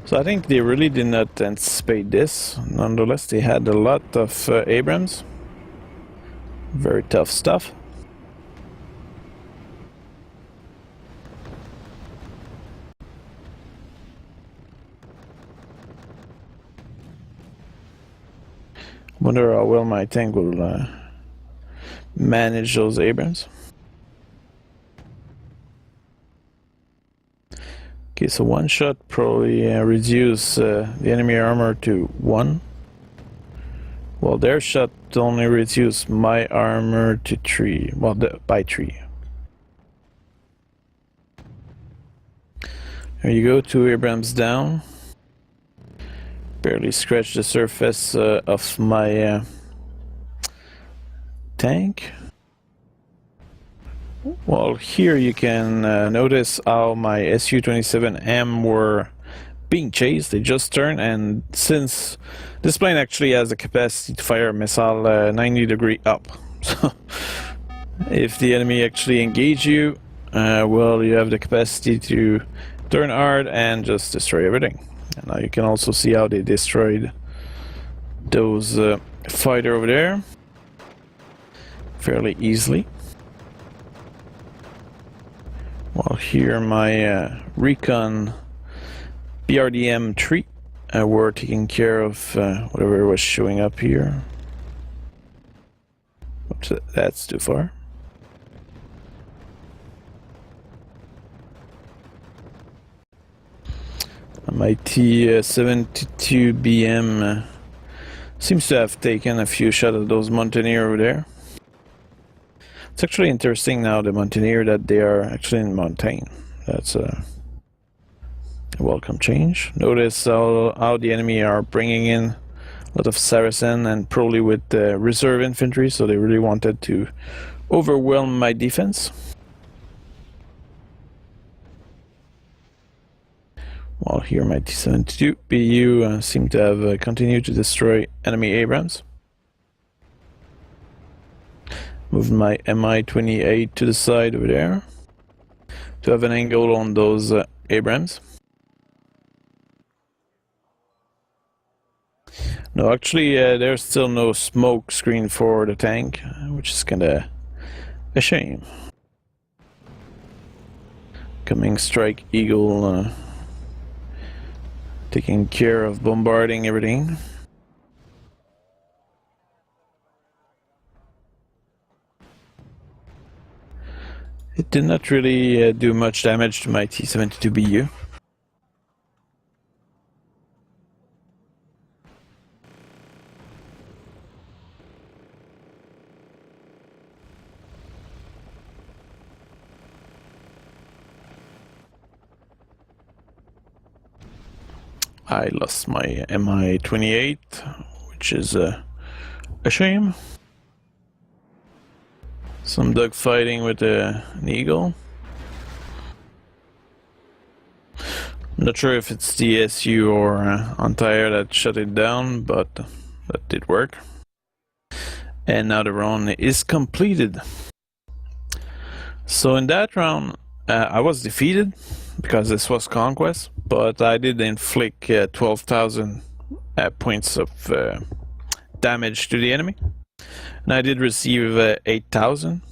So I think they really did not anticipate this. Nonetheless, they had a lot of Abrams. Very tough stuff. Wonder how well my tank will manage those Abrams. Okay, so one shot probably reduce the enemy armor to 1. Well, their shot only reduced my armor to 3. Well, by 3. There you go, 2 Abrams down. Barely scratched the surface of my tank. Well, here you can notice how my Su-27M were being chased. They just turned, and since this plane actually has the capacity to fire a missile 90 degrees up, so if the enemy actually engage you, well, you have the capacity to turn hard and just destroy everything. And now you can also see how they destroyed those fighter over there fairly easily. Well, here my recon BRDM-3 were taking care of whatever was showing up here. Oops, that's too far. My T-72BM seems to have taken a few shots at those mountaineers over there. It's actually interesting now, the mountaineer, that they are actually in mountain. That's a welcome change. Notice how the enemy are bringing in a lot of Saracen and probably with reserve infantry, so they really wanted to overwhelm my defense. While here my T-72 BU seem to have continued to destroy enemy Abrams. Move my Mi-28 to the side over there to have an angle on those Abrams. No, actually, there's still no smoke screen for the tank, which is kinda a shame. Coming Strike Eagle, taking care of bombarding everything. It did not really do much damage to my T-72BU. I lost my Mi-28, which is a shame. Some dogfighting with an eagle. I'm not sure if it's the SU or Antire that shut it down, but that did work. And now the round is completed. So in that round, I was defeated because this was Conquest, but I did inflict 12,000 points of damage to the enemy. And I did receive 8,000.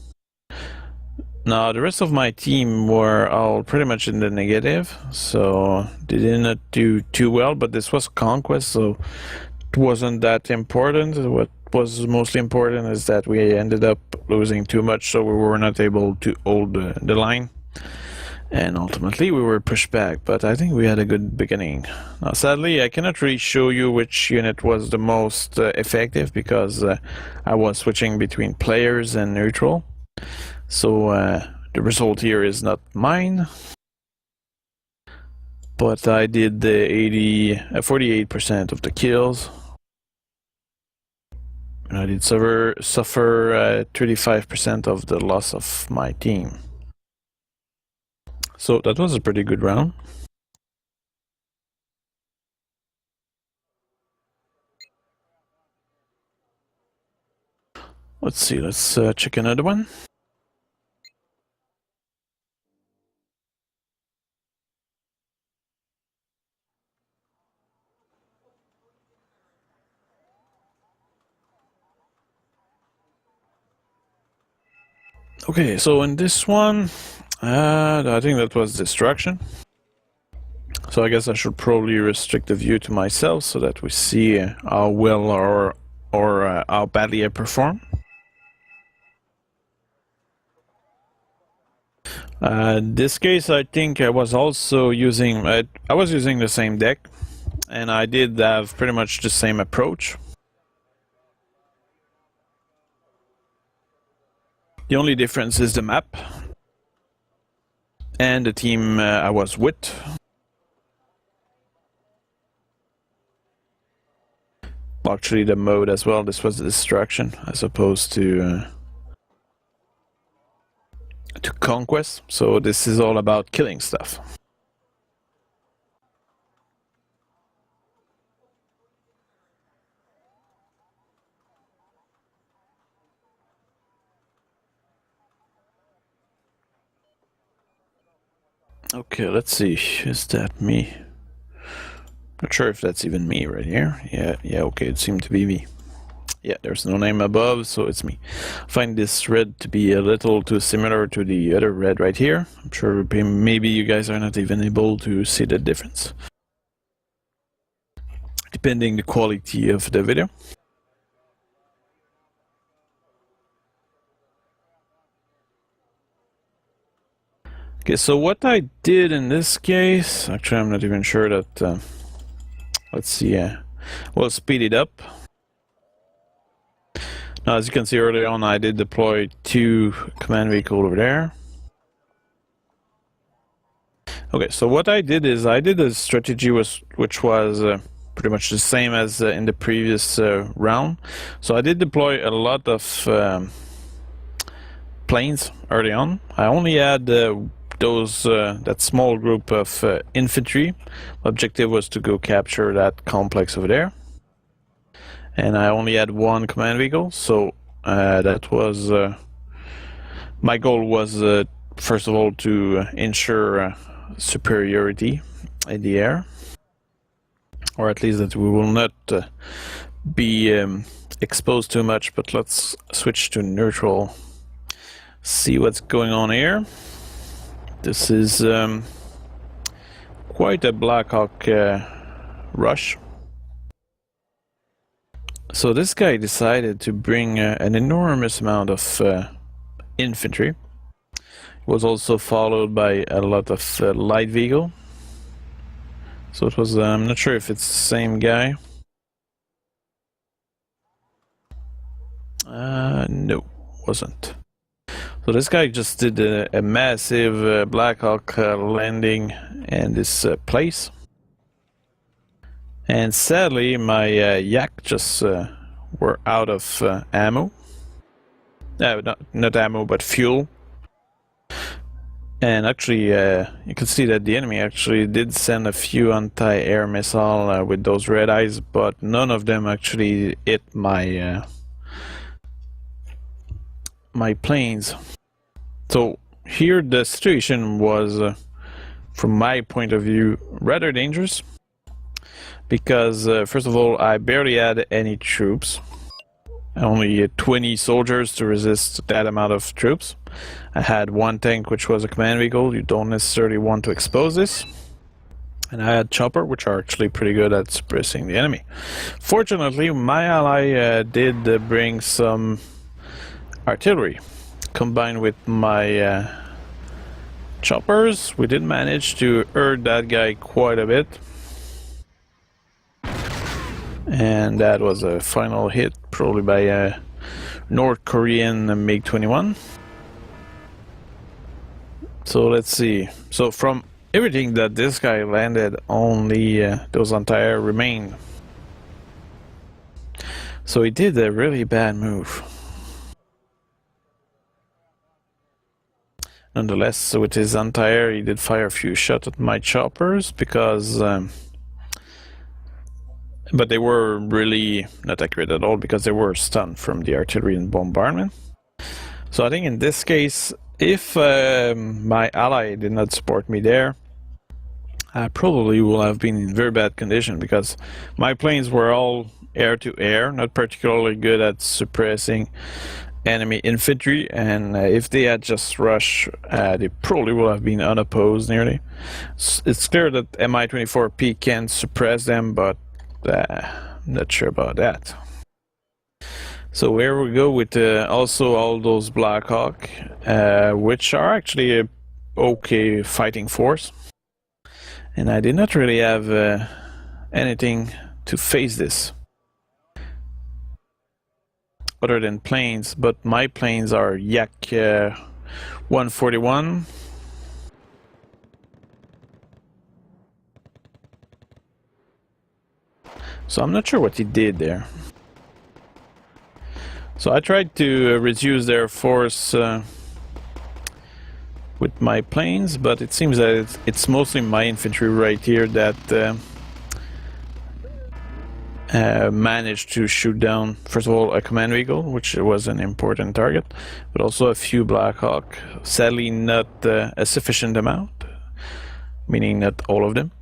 Now the rest of my team were all pretty much in the negative, so they did not do too well, but this was Conquest, so it wasn't that important. What was mostly important is that we ended up losing too much, so we were not able to hold the line. And ultimately we were pushed back, but I think we had a good beginning. Now sadly I cannot really show you which unit was the most effective because I was switching between players and neutral. So the result here is not mine. But I did the 48% of the kills. And I did suffer 35% of the loss of my team. So that was a pretty good round. Let's see, let's check another one. Okay, so in this one, I think that was Destruction. So I guess I should probably restrict the view to myself so that we see how well or how badly I perform. This case, I think I was also using I was using the same deck, and I did have pretty much the same approach. The only difference is the map and the team I was with. Actually, the mode as well. This was the Destruction as opposed to Conquest. So this is all about killing stuff. Okay, let's see. Is that me? Not sure if that's even me right here. Yeah, okay, it seemed to be me. Yeah, there's no name above, so it's me. I find this red to be a little too similar to the other red right here. I'm sure maybe you guys are not even able to see the difference, depending the quality of the video. Okay, so what I did in this case, actually I'm not even sure that, let's see, we'll speed it up. Now as you can see earlier on, I did deploy 2 command vehicles over there. Okay, so what I did is I did a strategy which was pretty much the same as in the previous round. So I did deploy a lot of planes early on. I only had that small group of infantry. My objective was to go capture that complex over there, and I only had 1 command vehicle. So that was my goal was first of all to ensure superiority in the air, or at least that we will not be exposed too much. But let's switch to neutral, see what's going on here. This is quite a Black Hawk rush. So this guy decided to bring an enormous amount of infantry. Was also followed by a lot of light vehicle. So it was, I'm not sure if it's the same guy. No, wasn't. So this guy just did a massive Blackhawk landing in this place. And sadly, my yak just were out of ammo. Not ammo, but fuel. And actually, you can see that the enemy actually did send a few anti-air missiles with those red eyes, but none of them actually hit my my planes. So here the situation was, from my point of view, rather dangerous. Because first of all, I barely had any troops. Only 20 soldiers to resist that amount of troops. I had one tank, which was a command vehicle. You don't necessarily want to expose this. And I had chopper, which are actually pretty good at suppressing the enemy. Fortunately, my ally did bring some artillery. Combined with my choppers, we did manage to hurt that guy quite a bit. And that was a final hit, probably by a North Korean MiG-21. So let's see. So from everything that this guy landed, only those anti-air remain. So he did a really bad move. Nonetheless, with his anti-air, he did fire a few shots at my choppers because... but they were really not accurate at all because they were stunned from the artillery and bombardment. So I think in this case, if my ally did not support me there, I probably will have been in very bad condition because my planes were all air-to-air, not particularly good at suppressing enemy infantry, and if they had just rushed, they probably would have been unopposed nearly. It's clear that Mi-24P can suppress them, but not sure about that. So here we go with also all those Blackhawk, which are actually a okay fighting force. And I did not really have anything to face this other than planes, but my planes are Yak 141. So I'm not sure what he did there. So I tried to reduce their force with my planes, but it seems that it's mostly my infantry right here that managed to shoot down, first of all, a command vehicle, which was an important target, but also a few Blackhawk. Sadly, not a sufficient amount, meaning not all of them.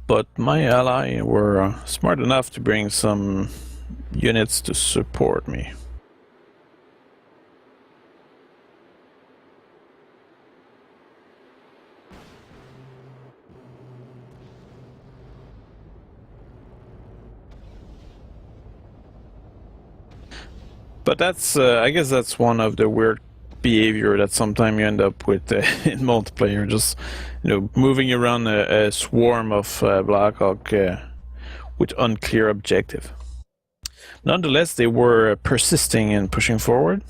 But my ally were smart enough to bring some units to support me. But that's, I guess that's one of the weird behavior that sometimes you end up with in multiplayer, just, you know, moving around a swarm of Blackhawk with unclear objective. Nonetheless, they were persisting and pushing forward,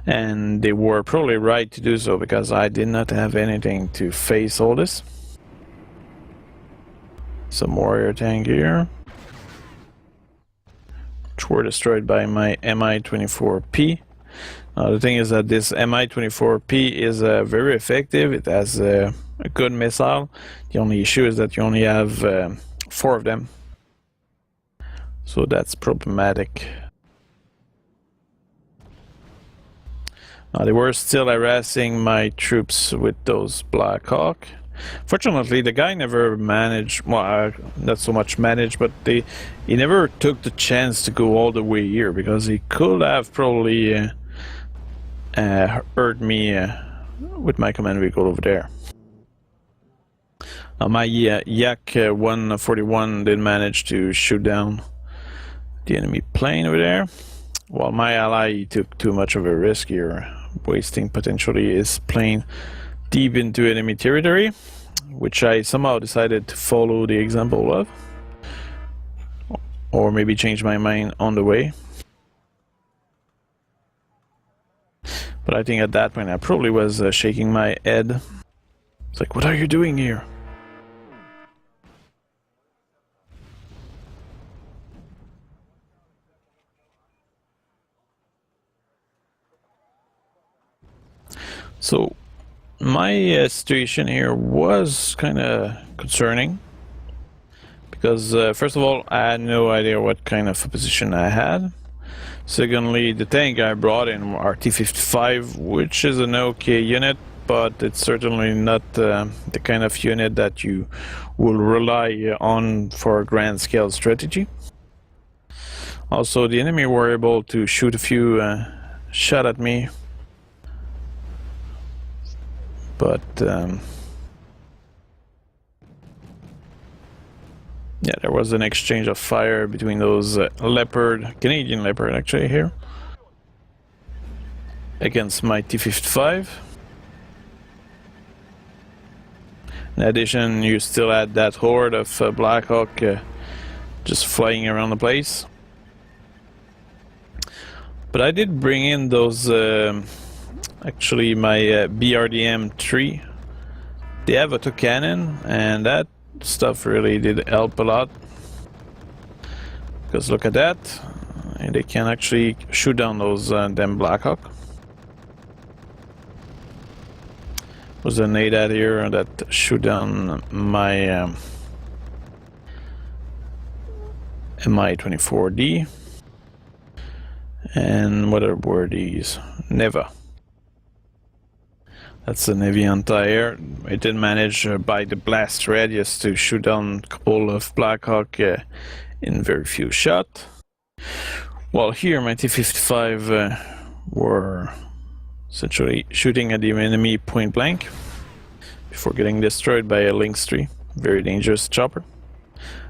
and they were probably right to do so because I did not have anything to face all this. Some warrior tank here, which were destroyed by my Mi-24P. The thing is that this Mi-24P is very effective. It has a good missile. The only issue is that you only have 4 of them. So that's problematic. They were still harassing my troops with those Blackhawk. Fortunately, the guy never managed, well, not so much managed, but he never took the chance to go all the way here, because he could have probably hurt me with my command vehicle over there. My Yak 141 did manage to shoot down the enemy plane over there. While my ally took too much of a risk here, wasting potentially his plane deep into enemy territory, which I somehow decided to follow the example of, or maybe change my mind on the way. But I think at that point I probably was shaking my head. It's like, what are you doing here? So my situation here was kind of concerning because first of all, I had no idea what kind of a position I had. Secondly, the tank I brought in are T-55, which is an okay unit, but it's certainly not the kind of unit that you will rely on for a grand scale strategy. Also, the enemy were able to shoot a few shot at me, but yeah, there was an exchange of fire between those Canadian Leopard actually here, against my T-55. In addition, you still had that horde of Black Hawk just flying around the place. But I did bring in those, actually my BRDM-3. They have a cannon, and that stuff really did help a lot. Because look at that, and they can actually shoot down those damn Black Hawk. Was a NADAD here that shoot down my Mi-24D. And what were these? Neva. That's the Navy anti-air. It did manage by the blast radius to shoot down a couple of Black Hawk in very few shots. While here my T-55 were essentially shooting at the enemy point blank before getting destroyed by a Lynx 3. Very dangerous chopper.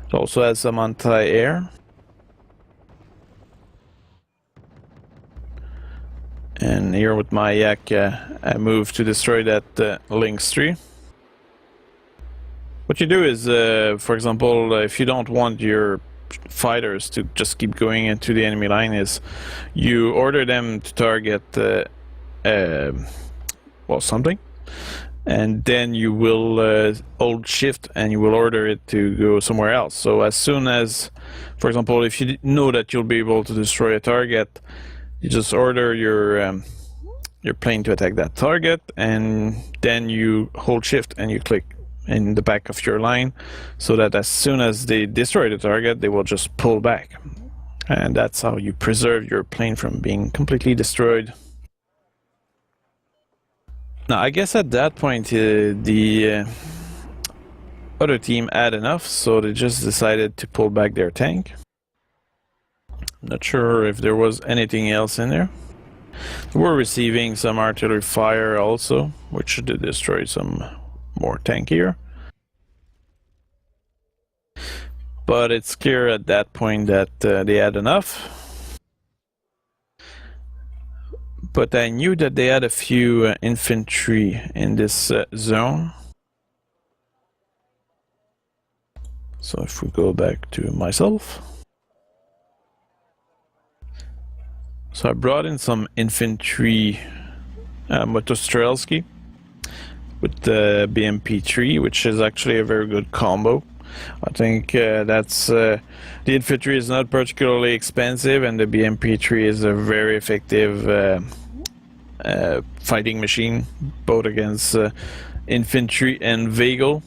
It also has some anti-air. And here with my Yak, I moved to destroy that Lynx 3. What you do is, for example, if you don't want your fighters to just keep going into the enemy line, is you order them to target well, something, and then you will hold shift and you will order it to go somewhere else. So as soon as, for example, if you know that you'll be able to destroy a target, you just order your plane to attack that target, and then you hold shift and you click in the back of your line, so that as soon as they destroy the target, they will just pull back. And that's how you preserve your plane from being completely destroyed. Now, I guess at that point, the other team had enough, so they just decided to pull back their tank. Not sure if there was anything else in there. They were receiving some artillery fire also, which did destroy some more tank here. But it's clear at that point that they had enough. But I knew that they had a few infantry in this zone. So if we go back to myself. So I brought in some infantry Motostrelski with the BMP-3, which is actually a very good combo. I think that's the infantry is not particularly expensive, and the BMP-3 is a very effective fighting machine, both against infantry and vehicle.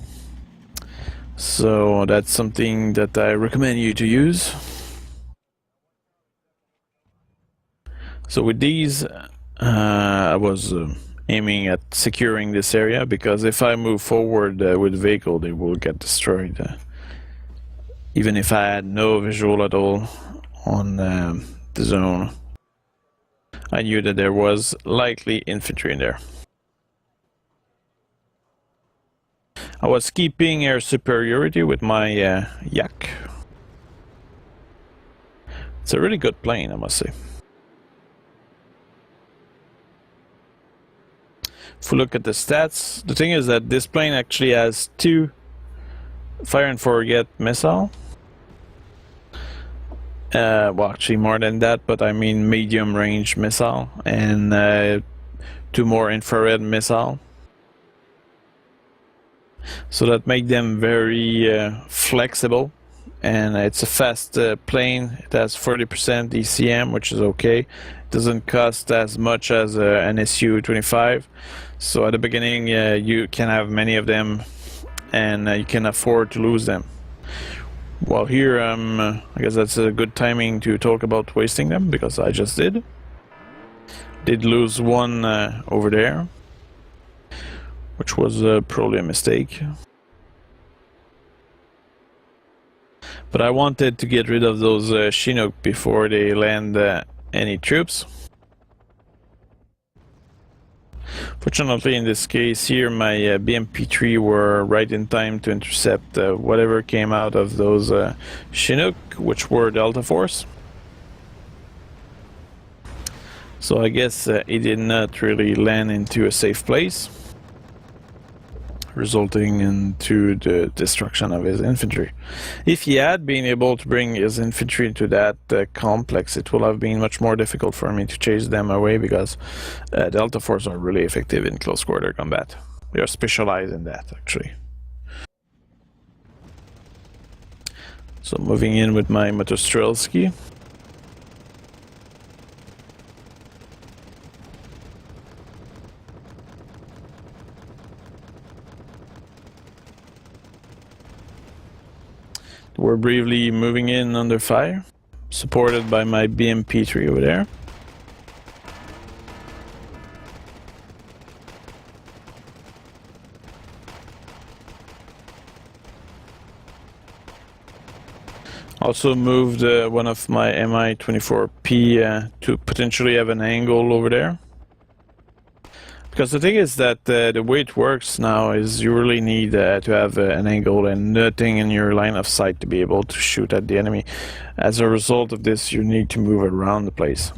So that's something that I recommend you to use. So with these, I was aiming at securing this area, because if I move forward with vehicle, they will get destroyed. Even if I had no visual at all on the zone, I knew that there was likely infantry in there. I was keeping air superiority with my Yak. It's a really good plane, I must say. If we look at the stats, the thing is that this plane actually has 2 fire and forget missile. Well, actually more than that, but I mean medium range missile, and 2 more infrared missile. So that make them very flexible, and it's a fast plane. It has 40% ECM, which is okay. It doesn't cost as much as an SU-25. So at the beginning, you can have many of them, and you can afford to lose them. Well, here, I guess that's a good timing to talk about wasting them, because I just did. Did lose one over there, which was probably a mistake. But I wanted to get rid of those Chinook before they land any troops. Fortunately, in this case here, my BMP-3 were right in time to intercept whatever came out of those Chinook, which were Delta Force. So I guess he did not really land into a safe place, resulting into the destruction of his infantry. If he had been able to bring his infantry into that complex, it would have been much more difficult for me to chase them away, because Delta Force are really effective in close quarter combat. They are specialized in that, actually. So moving in with my Motostrelsky. We're briefly moving in under fire, supported by my BMP-3 over there. Also moved one of my Mi-24P to potentially have an angle over there. Because the thing is that the way it works now is you really need to have an angle and nothing in your line of sight to be able to shoot at the enemy. As a result of this, you need to move around the place.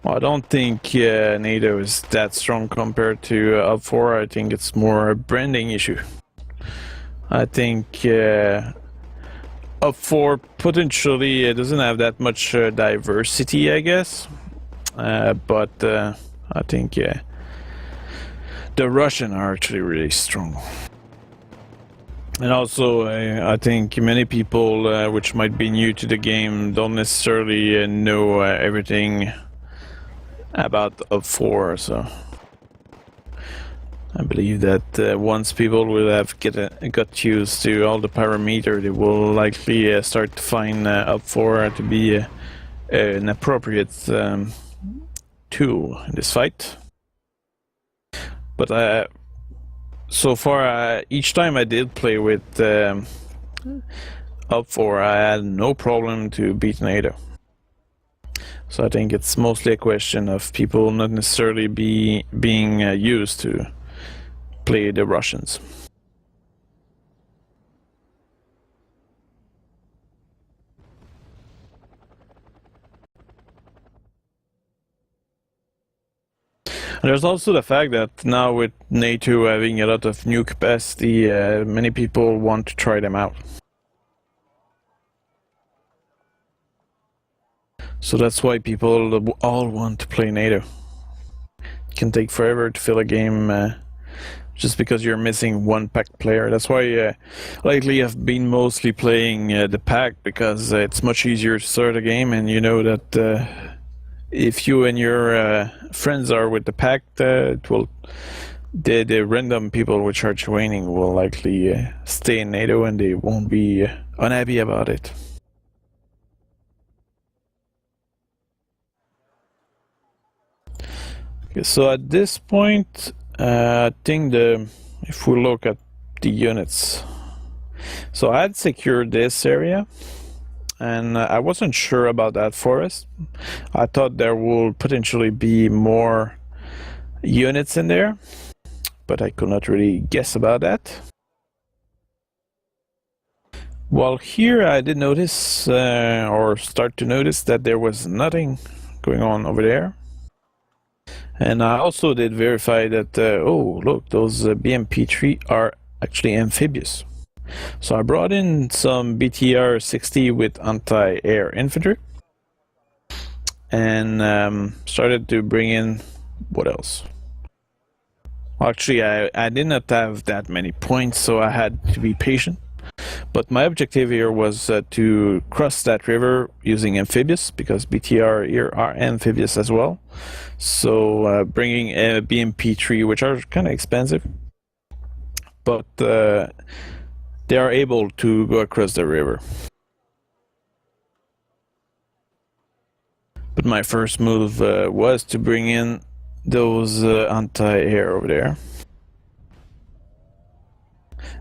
Well, I don't think NATO is that strong compared to UP4. I think it's more a branding issue. I think UP4 potentially doesn't have that much diversity, I guess. But I think the Russian are actually really strong. And also, I think many people which might be new to the game don't necessarily know everything about UP4, so I believe that once people will have got used to all the parameters, they will likely start to find UP4 to be an appropriate tool in this fight. But so far, each time I did play with UP4, I had no problem to beat NATO. So I think it's mostly a question of people not necessarily being used to play the Russians. And there's also the fact that now with NATO having a lot of new capacity, many people want to try them out. So that's why people all want to play NATO. It can take forever to fill a game just because you're missing one pack player. That's why lately I've been mostly playing the pack, because it's much easier to start a game, and you know that if you and your friends are with the pack, it will the random people which are joining will likely stay in NATO, and they won't be unhappy about it. Okay, so at this point, I think if we look at the units, so I had secured this area, and I wasn't sure about that forest. I thought there would potentially be more units in there, but I could not really guess about that. Well, here I did notice, or start to notice, that there was nothing going on over there. And I also did verify that, oh, look, those BMP-3 are actually amphibious. So I brought in some BTR-60 with anti-air infantry. And started to bring in, what else? Actually, I did not have that many points, so I had to be patient. But my objective here was to cross that river using amphibious, because BTR here are amphibious as well. So bringing a BMP-3, which are kind of expensive, but they are able to go across the river. But my first move was to bring in those anti-air over there.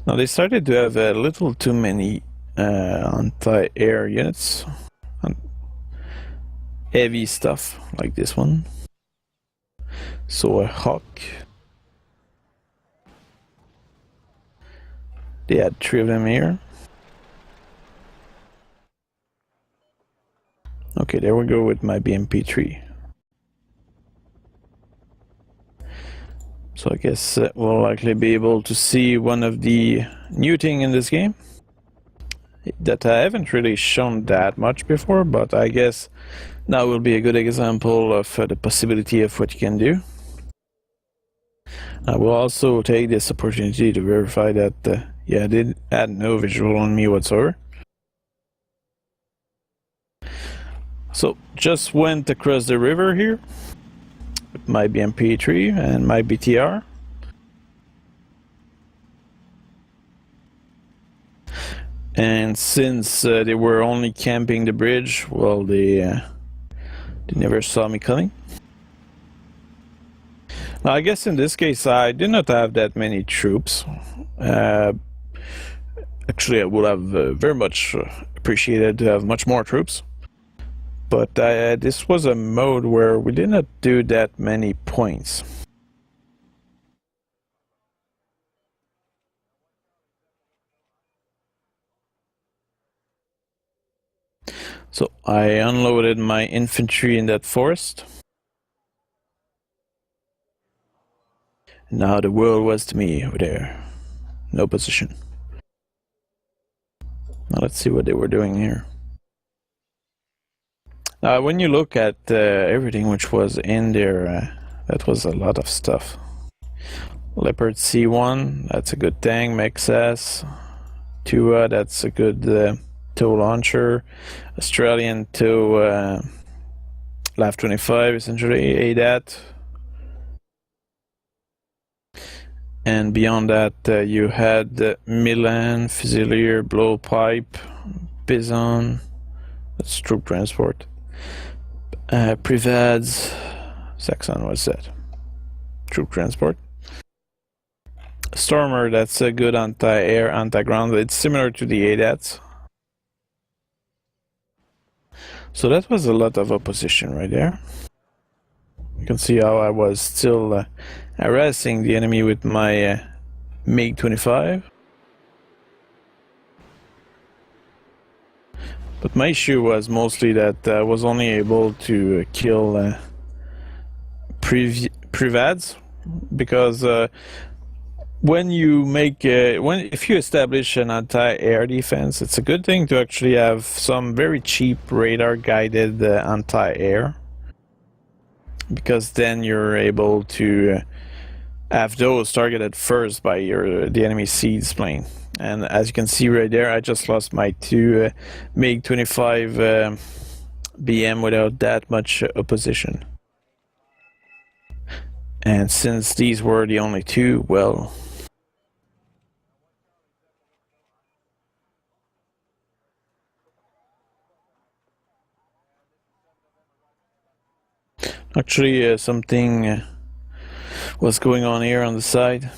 Now they started to have a little too many anti-air units. Heavy stuff like this one. So a Hawk. They had 3 of them here. Okay, there we go with my BMP-3. So I guess we'll likely be able to see one of the new thing in this game that I haven't really shown that much before, but I guess now will be a good example of the possibility of what you can do. I will also take this opportunity to verify that yeah, I did add no visual on me whatsoever. So just went across the river here with my BMP-3 and my BTR. And since they were only camping the bridge, well, they never saw me coming. Now, I guess in this case I did not have that many troops. Actually, I would have very much appreciated to have much more troops. But this was a mode where we did not do that many points. So I unloaded my infantry in that forest. Now the world was to me over there. No position. Now let's see what they were doing here. When you look at everything which was in there, that was a lot of stuff. Leopard C1, that's a good tank. Mexas, Tua, that's a good tow launcher. Australian tow LAV 25, essentially ADAT. And beyond that, you had Milan, Fusilier, Blowpipe, Bison, that's troop transport. Privads, Saxon, what's that? Troop transport. Stormer, that's a good anti-air, anti-ground. It's similar to the ADATs. So that was a lot of opposition right there. You can see how I was still harassing the enemy with my MiG-25. But my issue was mostly that I was only able to kill Privads, because when you make if you establish an anti-air defense, it's a good thing to actually have some very cheap radar-guided anti-air, because then you're able to have those targeted first by the enemy seeds plane. And as you can see right there, I just lost my 2 MiG-25 BM without that much opposition. And since these were the only 2, well... Actually, something was going on here on the side.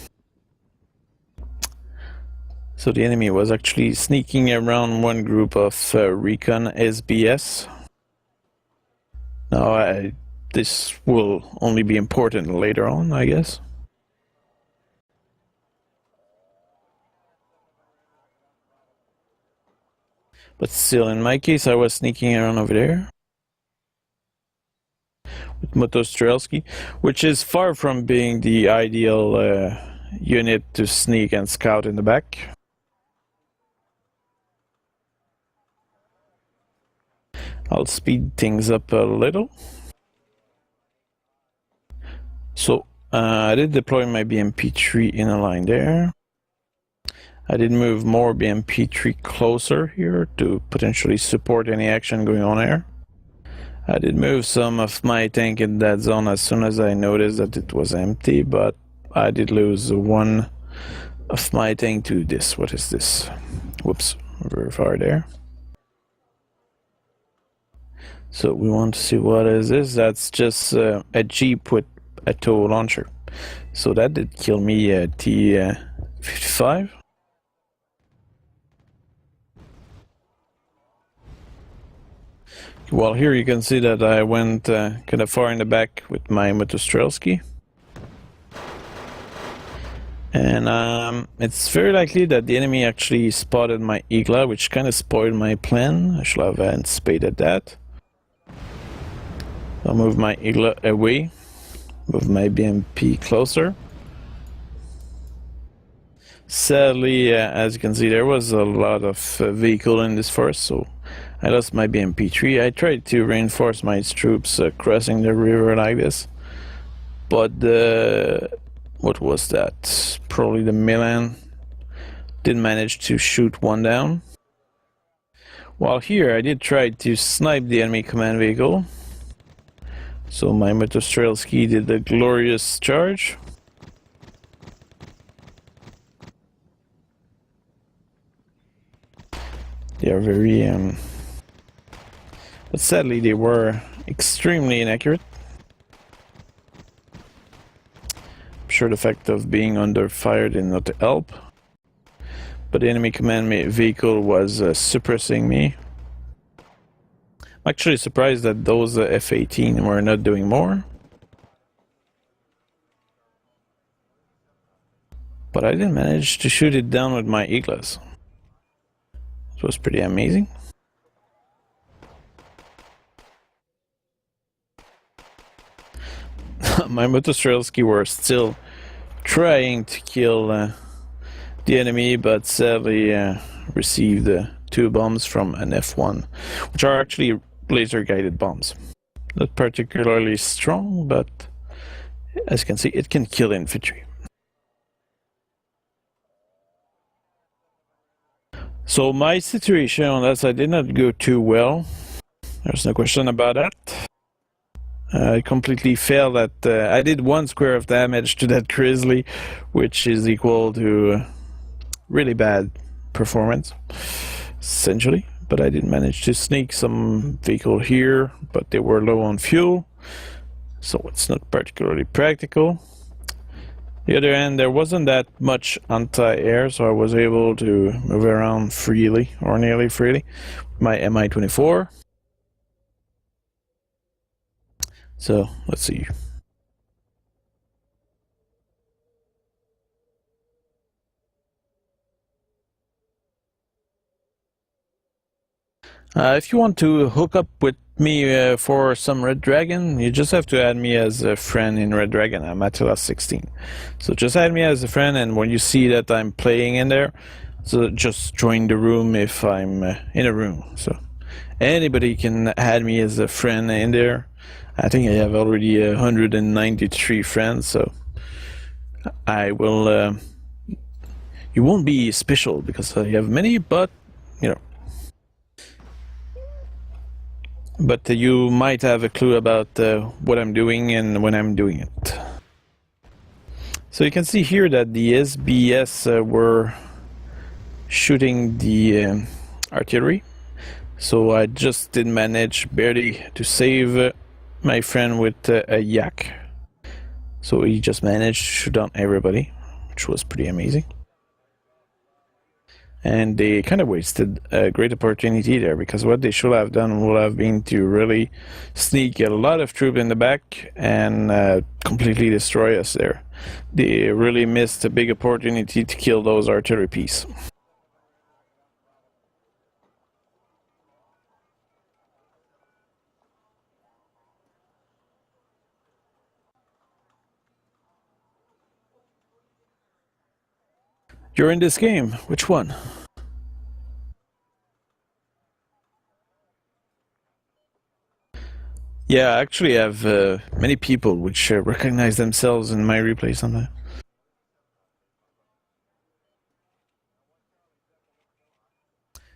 So the enemy was actually sneaking around one group of recon SBS. Now, this will only be important later on, I guess. But still, in my case, I was sneaking around over there with Motostrelski, which is far from being the ideal unit to sneak and scout in the back. I'll speed things up a little. So I did deploy my BMP-3 in a line there. I did move more BMP-3 closer here to potentially support any action going on there. I did move some of my tank in that zone as soon as I noticed that it was empty, but I did lose one of my tank to this. What is this? Whoops, very far there. So we want to see what is this. That's just a Jeep with a tow launcher. So that did kill me at T-55. Well, here you can see that I went kind of far in the back with my Motostrelski. And it's very likely that the enemy actually spotted my Igla, which kind of spoiled my plan. I should have anticipated that. I'll move my Igla away, move my BMP closer. Sadly, as you can see, there was a lot of vehicle in this forest, so I lost my BMP-3. I tried to reinforce my troops crossing the river like this, but what was that? Probably the Milan didn't manage to shoot one down. While here, I did try to snipe the enemy command vehicle, so my Motostrelski did a glorious charge. They are very, but sadly they were extremely inaccurate. I'm sure the fact of being under fire did not help, but the enemy command vehicle was suppressing me. I'm actually surprised that those F-18 were not doing more. But I did manage to shoot it down with my Iglas. It was pretty amazing. My Motostrelski were still trying to kill the enemy, but sadly received 2 bombs from an F1, which are actually laser-guided bombs. Not particularly strong, but as you can see, it can kill infantry. So my situation on that side did not go too well. There's no question about that. I completely failed at... I did 1 square of damage to that Grizzly, which is equal to really bad performance, essentially. But I did manage to sneak some vehicle here, but they were low on fuel, so it's not particularly practical. The other end, there wasn't that much anti-air, so I was able to move around freely, or nearly freely, with my Mi-24. So, let's see. If you want to hook up with me for some Red Dragon, you just have to add me as a friend in Red Dragon. I'm Attila 16. So just add me as a friend, and when you see that I'm playing in there, so just join the room if I'm in a room. So anybody can add me as a friend in there. I think I have already 193 friends, so I will... you won't be special because I have many, but, you know. But you might have a clue about what I'm doing and when I'm doing it. So you can see here that the SBS were shooting the artillery. So I just did manage barely to save my friend with a yak. So he just managed to shoot down everybody, which was pretty amazing. And they kind of wasted a great opportunity there, because what they should have done would have been to really sneak a lot of troops in the back and completely destroy us there. They really missed a big opportunity to kill those artillery pieces. You're in this game. Which one? Yeah, I actually have many people which recognize themselves in my replay sometimes.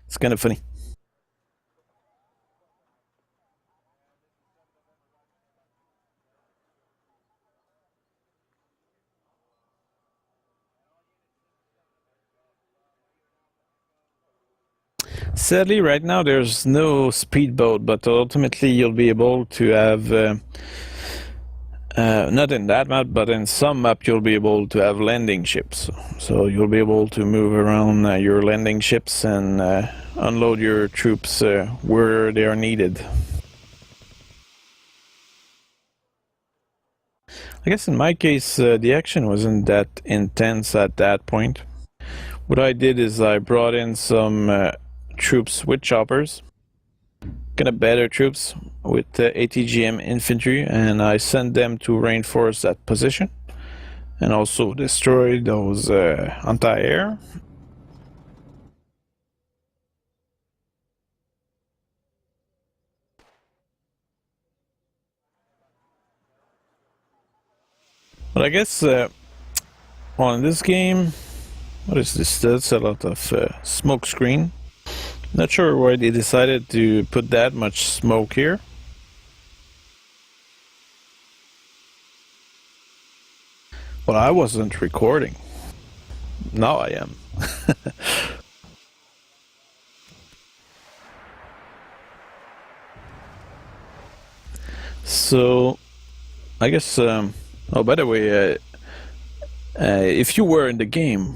It's kind of funny. Sadly, right now there's no speedboat, but ultimately you'll be able to have, not in that map, but in some map you'll be able to have landing ships. So you'll be able to move around your landing ships and unload your troops where they are needed. I guess in my case, the action wasn't that intense at that point. What I did is I brought in some troops with choppers, kind of better troops with ATGM infantry, and I sent them to reinforce that position and also destroy those anti-air. But I guess on this game, what is this? That's a lot of smoke screen. Not sure why they decided to put that much smoke here. Well, I wasn't recording. Now I am. So, I guess. Oh, by the way, if you were in the game,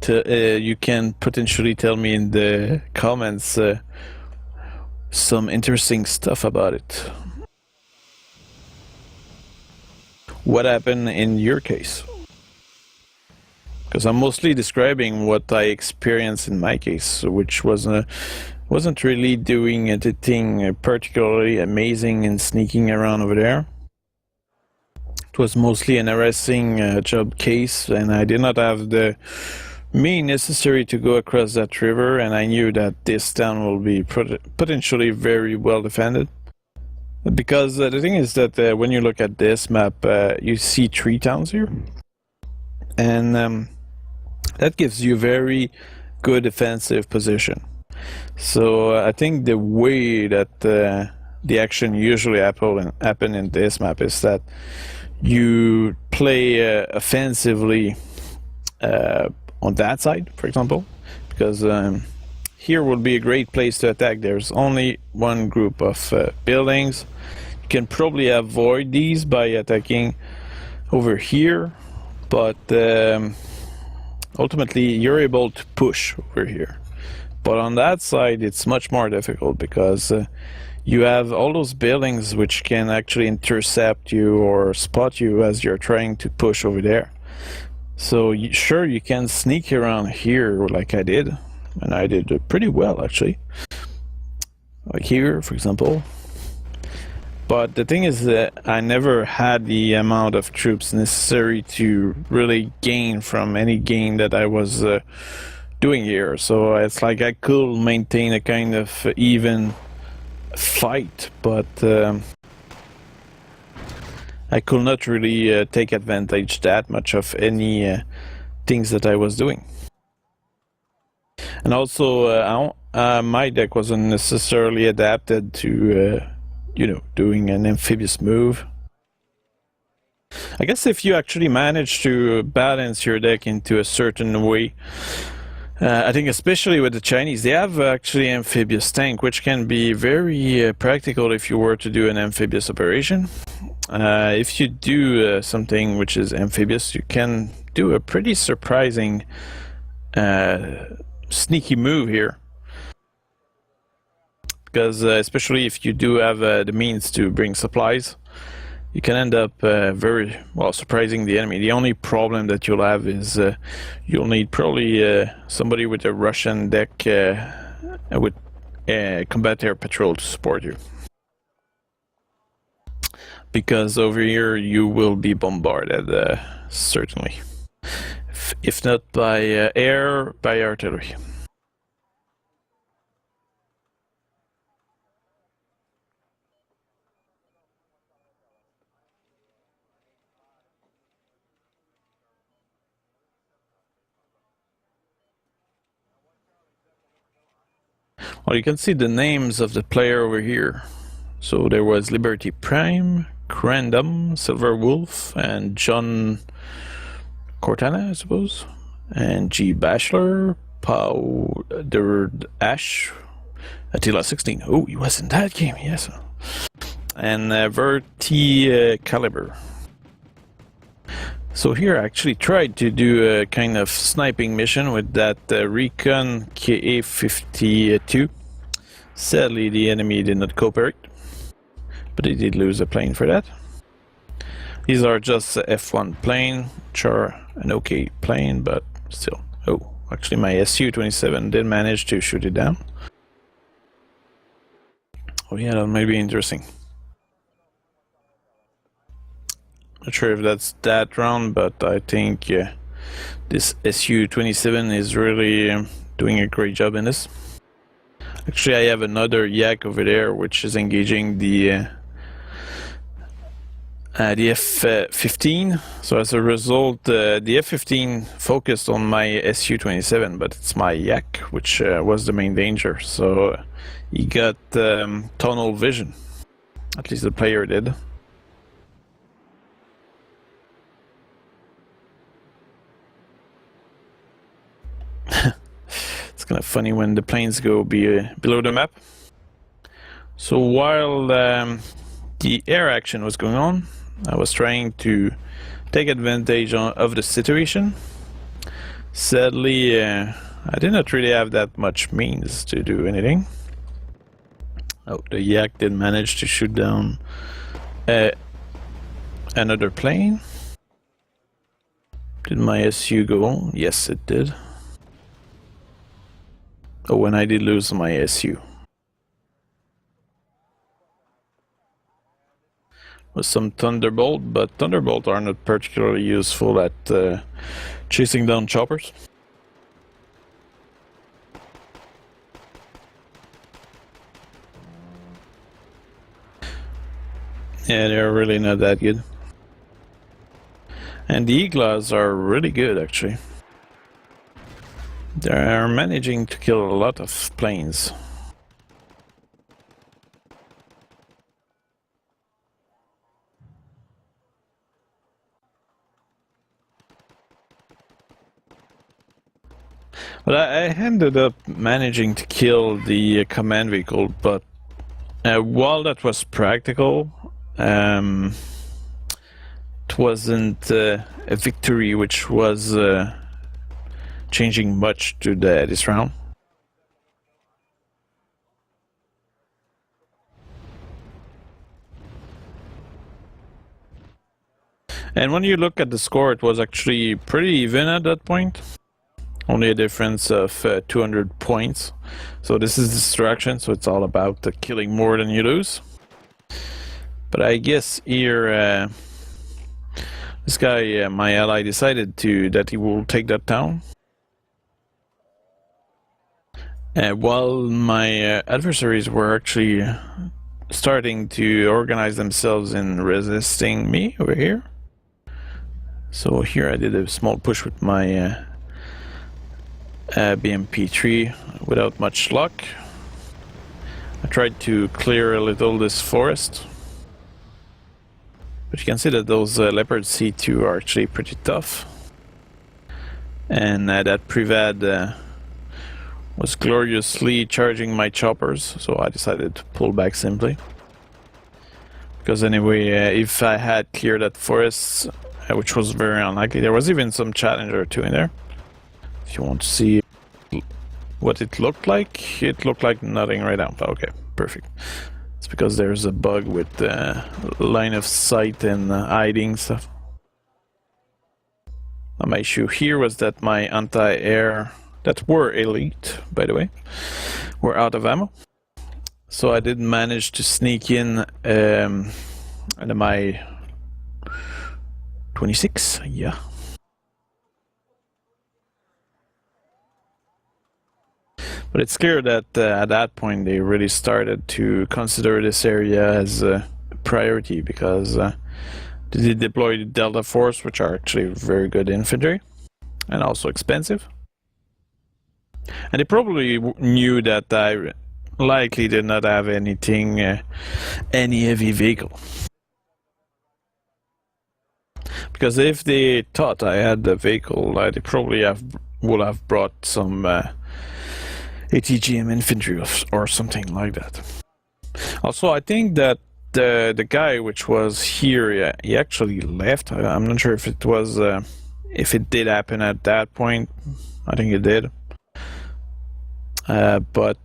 you can potentially tell me in the comments some interesting stuff about it. What happened in your case? Because I'm mostly describing what I experienced in my case, which wasn't really doing anything particularly amazing and sneaking around over there. It was mostly an harassing job case, and I did not have the means necessary to go across that river, and I knew that this town will be potentially very well defended. Because the thing is that when you look at this map, you see 3 towns here, and that gives you very good defensive position. So I think the way that the action usually happen in this map is that you play offensively on that side, for example, because here would be a great place to attack. There's only one group of buildings. You can probably avoid these by attacking over here, but ultimately you're able to push over here. But on that side it's much more difficult because you have all those buildings which can actually intercept you or spot you as you're trying to push over there. So sure, you can sneak around here like I did, and I did pretty well actually, like here for example. But the thing is that I never had the amount of troops necessary to really gain from any gain that I was doing here. So it's like I could maintain a kind of even fight, but I could not really take advantage that much of any things that I was doing. And also my deck wasn't necessarily adapted to you know, doing an amphibious move. I guess if you actually manage to balance your deck into a certain way, I think especially with the Chinese, they have actually amphibious tank, which can be very practical if you were to do an amphibious operation. If you do something which is amphibious, you can do a pretty surprising sneaky move here. Because especially if you do have the means to bring supplies, you can end up very well surprising the enemy. The only problem that you'll have is you'll need probably somebody with a Russian deck with combat air patrol to support you, because over here you will be bombarded certainly. if not by air, by artillery. Well, you can see the names of the player over here. So there was Liberty Prime, Crandom, Silver Wolf, and John Cortana, I suppose, and G Bachelor, Powder Ash, Attila 16. Oh, he was in that game, yes. And Verti Caliber. So here I actually tried to do a kind of sniping mission with that Recon KA-52. Sadly, the enemy did not cooperate, but he did lose a plane for that. These are just F1 plane, which are an okay plane, but still. Oh, actually my Su-27 did manage to shoot it down. Oh yeah, that might be interesting. Not sure if that's that round, but I think this Su-27 is really doing a great job in this. Actually, I have another Yak over there, which is engaging the F-15. So as a result, the F-15 focused on my Su-27, but it's my Yak, which was the main danger. So he got tunnel vision. At least the player did. It's kind of funny when the planes go below the map. So while the air action was going on, I was trying to take advantage of the situation. Sadly, I did not really have that much means to do anything. Oh, the Yak did manage to shoot down another plane. Did my SU go on? Yes, it did. Oh, and I did lose my SU. With some Thunderbolt, but Thunderbolt are not particularly useful at chasing down choppers. Yeah, they're really not that good. And the Iglas are really good, actually. They're managing to kill a lot of planes. But I ended up managing to kill the command vehicle, but while that was practical, it wasn't a victory which was changing much to this round. And when you look at the score, it was actually pretty even at that point. Only a difference of 200 points. So this is distraction, so it's all about killing more than you lose. But I guess here, this guy, my ally, decided that he will take that town. While my adversaries were actually starting to organize themselves in resisting me over here. So here I did a small push with my BMP-3 without much luck. I tried to clear a little this forest. But you can see that those Leopard C2 are actually pretty tough. And that Privad was gloriously charging my choppers, so I decided to pull back simply. Because anyway, if I had cleared that forest, which was very unlikely, there was even some Challenger 2 in there. If you want to see what it looked like nothing right now. Okay, perfect. It's because there's a bug with line of sight and hiding stuff. My issue here was that my anti-air, that were elite, by the way, were out of ammo. So I did manage to sneak in my 26, yeah. But it's clear that at that point they really started to consider this area as a priority because they deployed Delta Force, which are actually very good infantry and also expensive. And they probably knew that I likely did not have anything, any heavy vehicle. Because if they thought I had the vehicle, they probably would have brought some ATGM infantry or something like that. Also, I think that the guy which was here, he actually left. I'm not sure if it was, if it did happen at that point. I think it did. But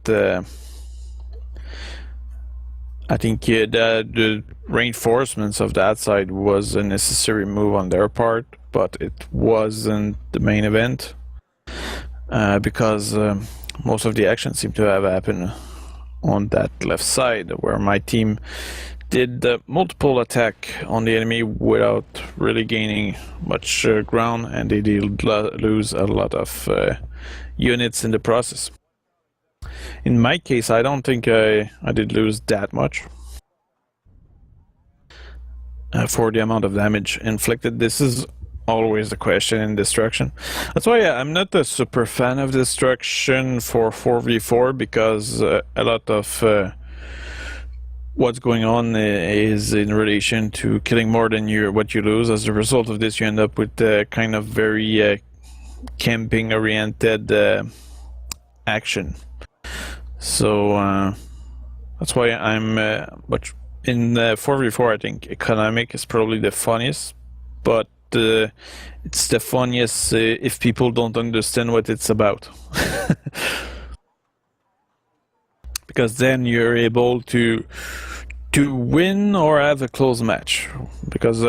I think the reinforcements of that side was a necessary move on their part, but it wasn't the main event because most of the action seemed to have happened on that left side, where my team did multiple attack on the enemy without really gaining much ground, and they did lose a lot of units in the process. In my case, I don't think I did lose that much for the amount of damage inflicted. This is always the question in destruction. That's why I'm not a super fan of destruction for 4v4, because a lot of what's going on is in relation to killing more than what you lose. As a result of this, you end up with kind of very camping oriented action. So that's why but in 4v4 I think economic is probably the funniest, but it's the funniest if people don't understand what it's about. Because then you're able to win or have a close match, because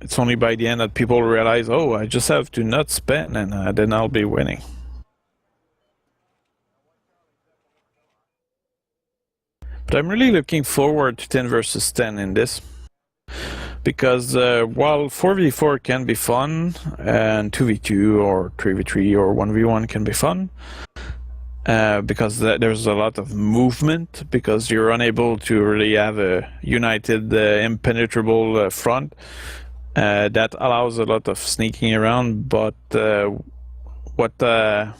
it's only by the end that people realize, oh, I just have to not spend, and then I'll be winning. But I'm really looking forward to 10 versus 10 in this, because while 4v4 can be fun, and 2v2 or 3v3 or 1v1 can be fun, because there's a lot of movement, because you're unable to really have a united, impenetrable front. That allows a lot of sneaking around, but what I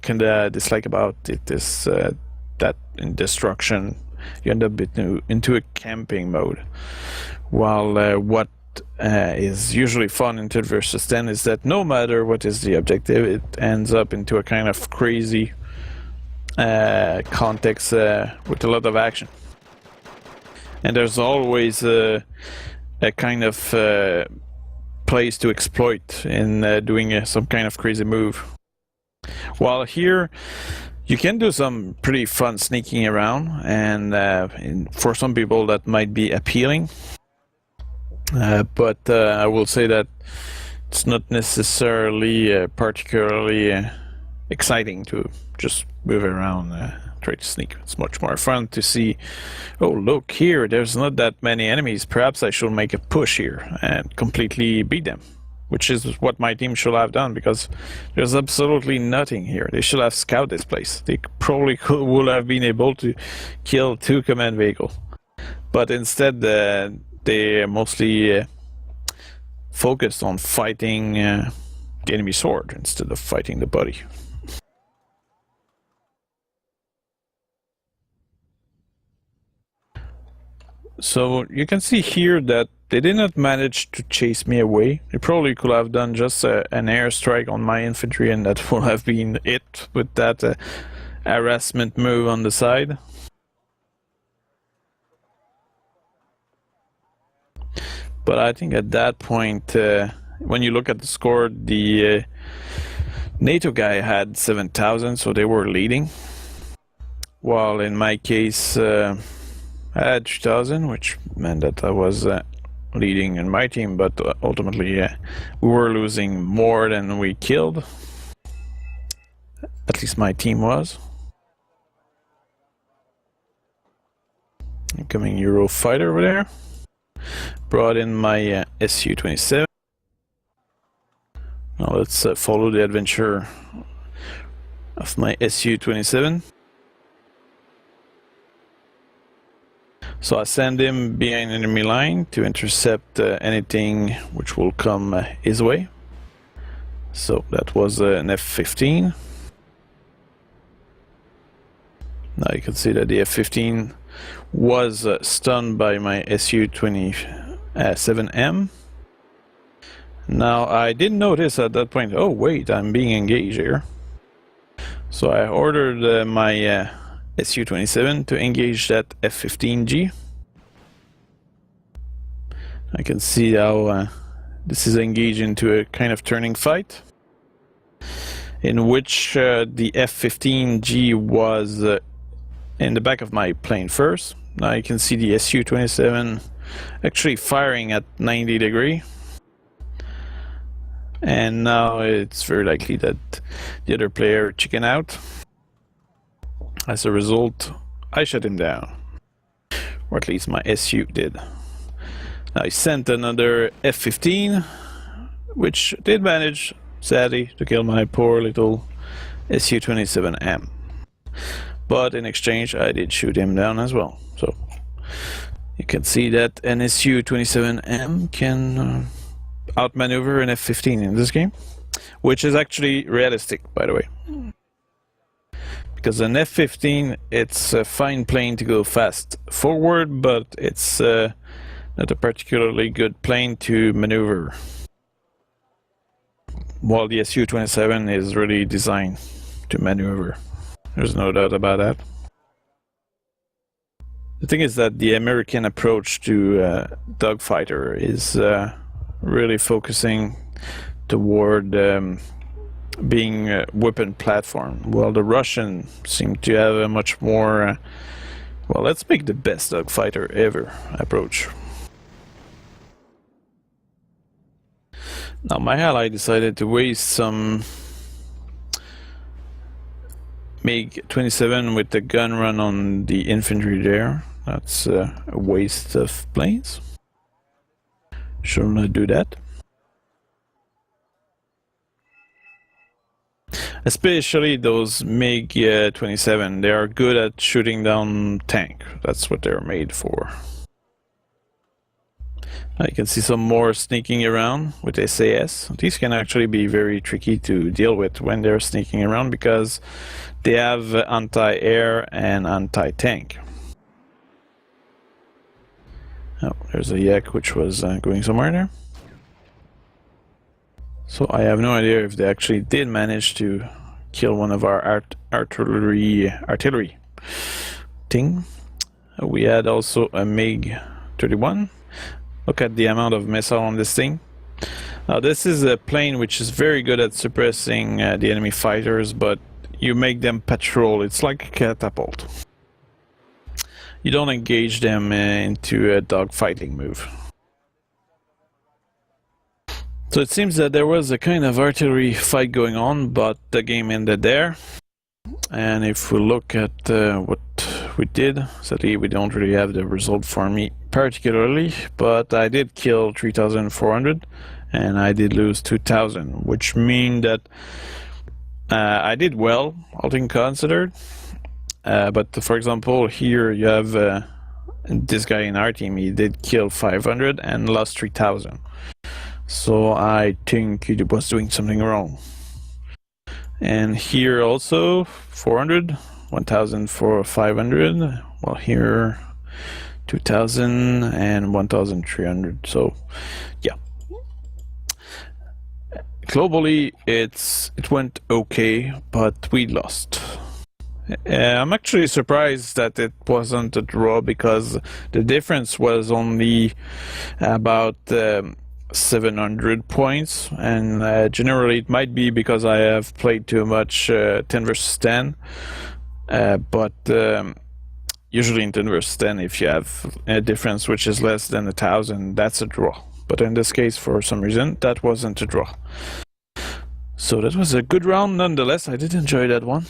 kind of dislike about it is that in destruction you end up into a camping mode, while what is usually fun in 10 versus 10 is that no matter what is the objective, it ends up into a kind of crazy context with a lot of action, and there's always a kind of place to exploit in doing some kind of crazy move. While here you can do some pretty fun sneaking around, and for some people that might be appealing, but I will say that it's not necessarily particularly exciting to just move around, try to sneak. It's much more fun to see, oh look here, there's not that many enemies, perhaps I should make a push here and completely beat them, which is what my team should have done, because there's absolutely nothing here. They should have scouted this place. They probably would have been able to kill 2 command vehicles, but instead they mostly focused on fighting the enemy sword instead of fighting the body. So you can see here that they did not manage to chase me away. They probably could have done just an airstrike on my infantry, and that would have been it with that harassment move on the side. But I think at that point, when you look at the score, the NATO guy had 7,000, so they were leading. While in my case, I had 2,000, which meant that I was leading in my team, but ultimately we were losing more than we killed. At least my team was. Incoming Eurofighter over there. Brought in my Su-27. Now let's follow the adventure of my Su-27. So I send him behind enemy line to intercept anything which will come his way. So that was an F-15. Now you can see that the F-15 was stunned by my Su-27M. Now I didn't notice at that point, oh wait, I'm being engaged here. So I ordered my Su-27 to engage that F-15G. I can see how this is engaged into a kind of turning fight, in which the F-15G was in the back of my plane first. Now you can see the Su-27 actually firing at 90 degrees. And now it's very likely that the other player chicken out. As a result, I shut him down. Or at least my SU did. I sent another F-15, which did manage, sadly, to kill my poor little Su-27M. But in exchange, I did shoot him down as well. So you can see that an Su-27M can outmaneuver an F-15 in this game, which is actually realistic, by the way. Because an F-15, it's a fine plane to go fast forward, but it's not a particularly good plane to maneuver. While the Su-27 is really designed to maneuver. There's no doubt about that. The thing is that the American approach to dogfighter is really focusing toward being a weapon platform, while the Russian seem to have a much more well, let's make the best dogfighter ever approach. Now my ally decided to waste some MiG-27 with the gun run on the infantry there. That's a waste of planes. Should not do that. Especially those MiG-27, they are good at shooting down tank. That's what they're made for. Now you can see some more sneaking around with SAS. These can actually be very tricky to deal with when they're sneaking around because they have anti-air and anti-tank. Oh, there's a yak which was going somewhere there. So I have no idea if they actually did manage to kill one of our artillery thing. We had also a MiG-31. Look at the amount of missile on this thing. Now this is a plane which is very good at suppressing the enemy fighters, but you make them patrol. It's like a catapult. You don't engage them into a dogfighting move. So it seems that there was a kind of artillery fight going on, but the game ended there. And if we look at what we did, sadly we don't really have the result for me particularly, but I did kill 3,400 and I did lose 2,000, which means that I did well, all things considered. But for example, here you have this guy in our team, he did kill 500 and lost 3,000. So I think he was doing something wrong. And here also 400, 1,000 for 500. Well, here 2,000 and 1,300. So yeah, globally it went okay, but we lost. I'm actually surprised that it wasn't a draw because the difference was only about 700 points, and generally it might be because I have played too much 10 versus 10, but usually in 10 versus 10 if you have a difference which is less than 1,000, that's a draw. But in this case, for some reason, that wasn't a draw. So that was a good round nonetheless. I did enjoy that one,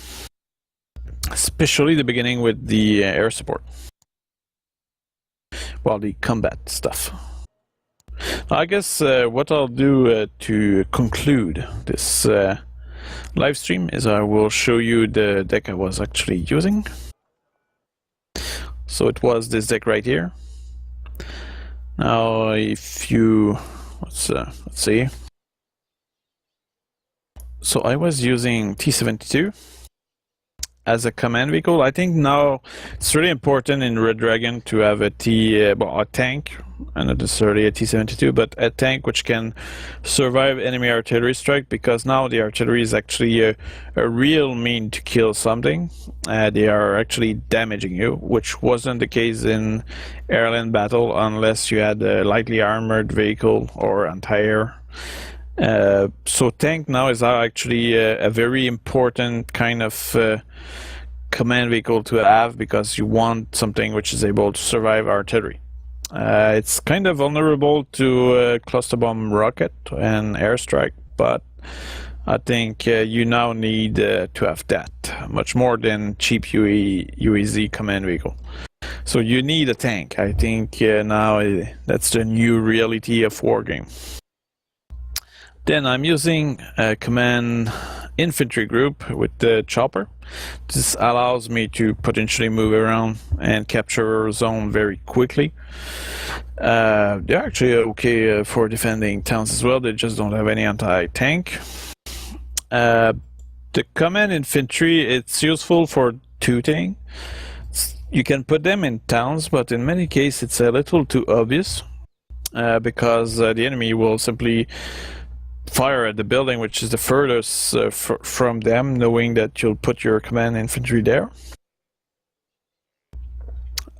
especially the beginning with the air support, well, the combat stuff. I guess what I'll do to conclude this live stream is I will show you the deck I was actually using. So it was this deck right here. Now if you let's see. So I was using T-72 as a command vehicle. I think now it's really important in Red Dragon to have a tank, and not necessarily a T-72, but a tank which can survive enemy artillery strike, because now the artillery is actually a real mean to kill something. They are actually damaging you, which wasn't the case in Airland battle unless you had a lightly armored vehicle or anti-air. So tank now is actually a very important kind of command vehicle to have, because you want something which is able to survive artillery. It's kind of vulnerable to cluster bomb rocket and airstrike, but I think you now need to have that much more than cheap UAZ command vehicle. So you need a tank. I think now that's the new reality of Wargame. Then I'm using a command infantry group with the chopper. This allows me to potentially move around and capture a zone very quickly. They're actually okay for defending towns as well. They just don't have any anti-tank. The command infantry, it's useful for two things. You can put them in towns, but in many cases it's a little too obvious, because the enemy will simply fire at the building which is the furthest from them, knowing that you'll put your command infantry there.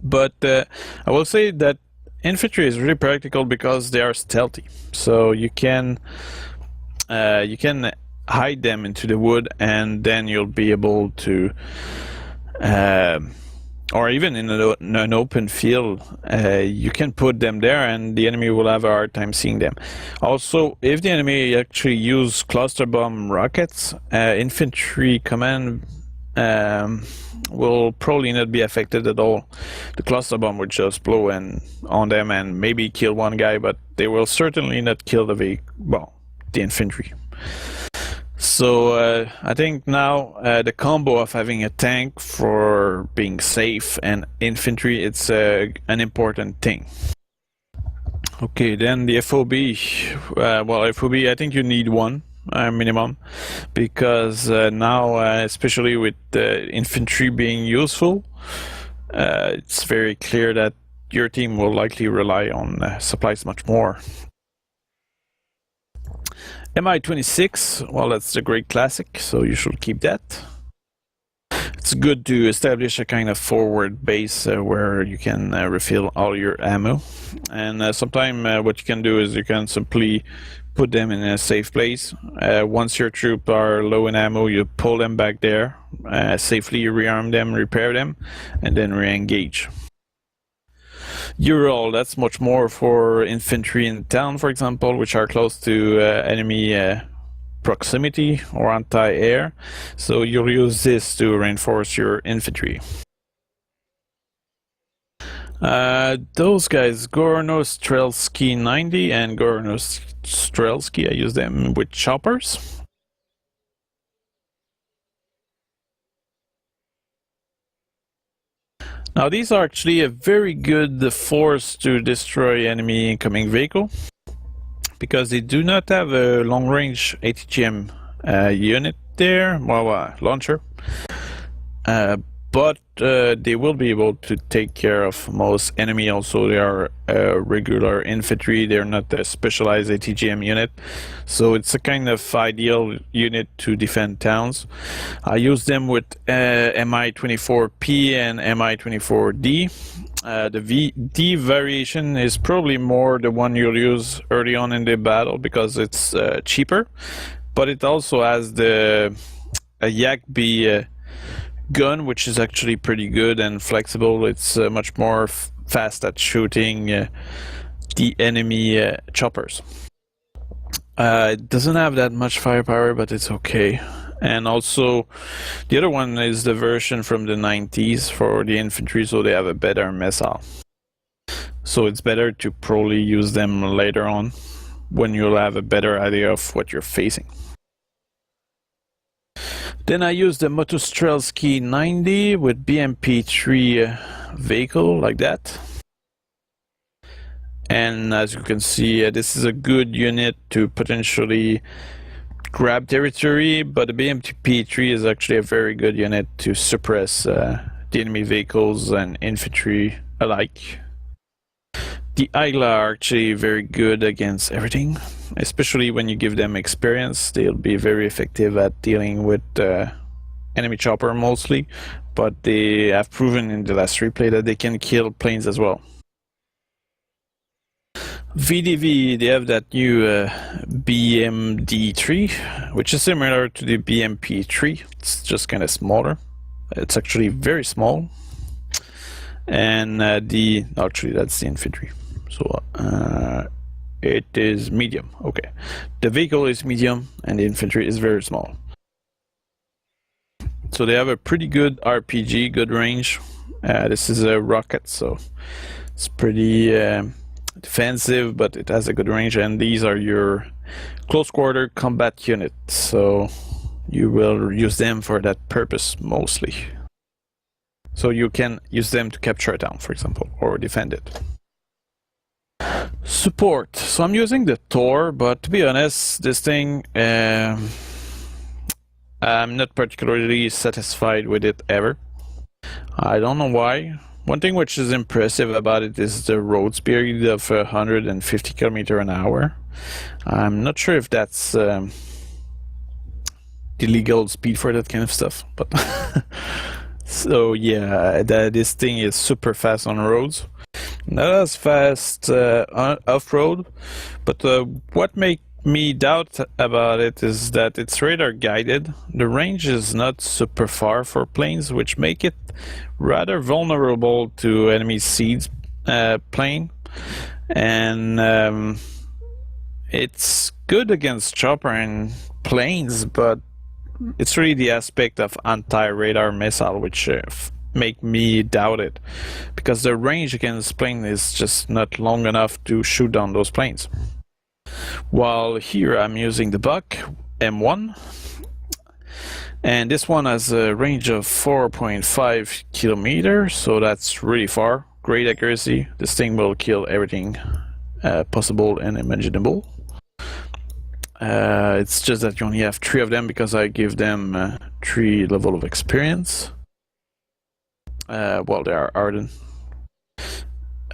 But I will say that infantry is really practical because they are stealthy, so you can hide them into the wood, and then you'll be able to or even in an open field, you can put them there and the enemy will have a hard time seeing them. Also, if the enemy actually use cluster bomb rockets, infantry command will probably not be affected at all. The cluster bomb would just blow on them and maybe kill one guy, but they will certainly not kill the infantry. So I think now the combo of having a tank for being safe and infantry, it's an important thing. Okay, then the FOB. FOB, I think you need one minimum, because now, especially with infantry being useful, it's very clear that your team will likely rely on supplies much more. Mi-26, well, that's the great classic, so you should keep that. It's good to establish a kind of forward base where you can refill all your ammo. And sometimes what you can do is you can simply put them in a safe place. Once your troops are low in ammo, you pull them back there, safely rearm them, repair them, and then re-engage. Ural, that's much more for infantry in town, for example, which are close to enemy proximity or anti-air. So you'll use this to reinforce your infantry. Those guys, Gorno-Strelski 90 and Gorno-Strelski, I use them with choppers. Now these are actually a very good force to destroy enemy incoming vehicle, because they do not have a long-range ATGM unit there, launcher, but they will be able to take care of most enemy. Also, they are regular infantry, they're not a specialized ATGM unit, so it's a kind of ideal unit to defend towns. I use them with Mi-24P and Mi-24D. The D variation is probably more the one you'll use early on in the battle because it's cheaper, but it also has the Yak-B gun, which is actually pretty good and flexible. It's much more fast at shooting the enemy choppers. It doesn't have that much firepower, but it's okay. And also, the other one is the version from the 90s for the infantry, so they have a better missile. So it's better to probably use them later on when you'll have a better idea of what you're facing. Then I use the Motostrelski 90 with BMP3 vehicle like that. And as you can see, this is a good unit to potentially grab territory, but the BMP3 is actually a very good unit to suppress the enemy vehicles and infantry alike. The Aigla are actually very good against everything, especially when you give them experience. They'll be very effective at dealing with enemy chopper mostly, but they have proven in the last replay that they can kill planes as well. VDV, they have that new BMD3, which is similar to the BMP3. It's just kind of smaller. It's actually very small. And actually that's the infantry. So it is medium. Okay, the vehicle is medium and the infantry is very small. So they have a pretty good RPG, good range. This is a rocket, so it's pretty defensive, but it has a good range. And these are your close quarter combat units, so you will use them for that purpose mostly. So you can use them to capture a town, for example, or defend it. Support. So I'm using the Tor, but to be honest, this thing, I'm not particularly satisfied with it ever. I don't know why. One thing which is impressive about it is the road speed of 150 km/h. I'm not sure if that's the legal speed for that kind of stuff, but so yeah, this thing is super fast on roads. Not as fast off-road, but what makes me doubt about it is that it's radar guided. The range is not super far for planes, which make it rather vulnerable to enemy seeds plane, and it's good against chopper and planes, but it's really the aspect of anti-radar missile which make me doubt it, because the range against plane is just not long enough to shoot down those planes. While here I'm using the Buck M1, and this one has a range of 4.5 kilometers, so that's really far. Great accuracy. This thing will kill everything possible and imaginable. It's just that you only have 3 of them because I give them 3 level of experience. Well, they are Arden.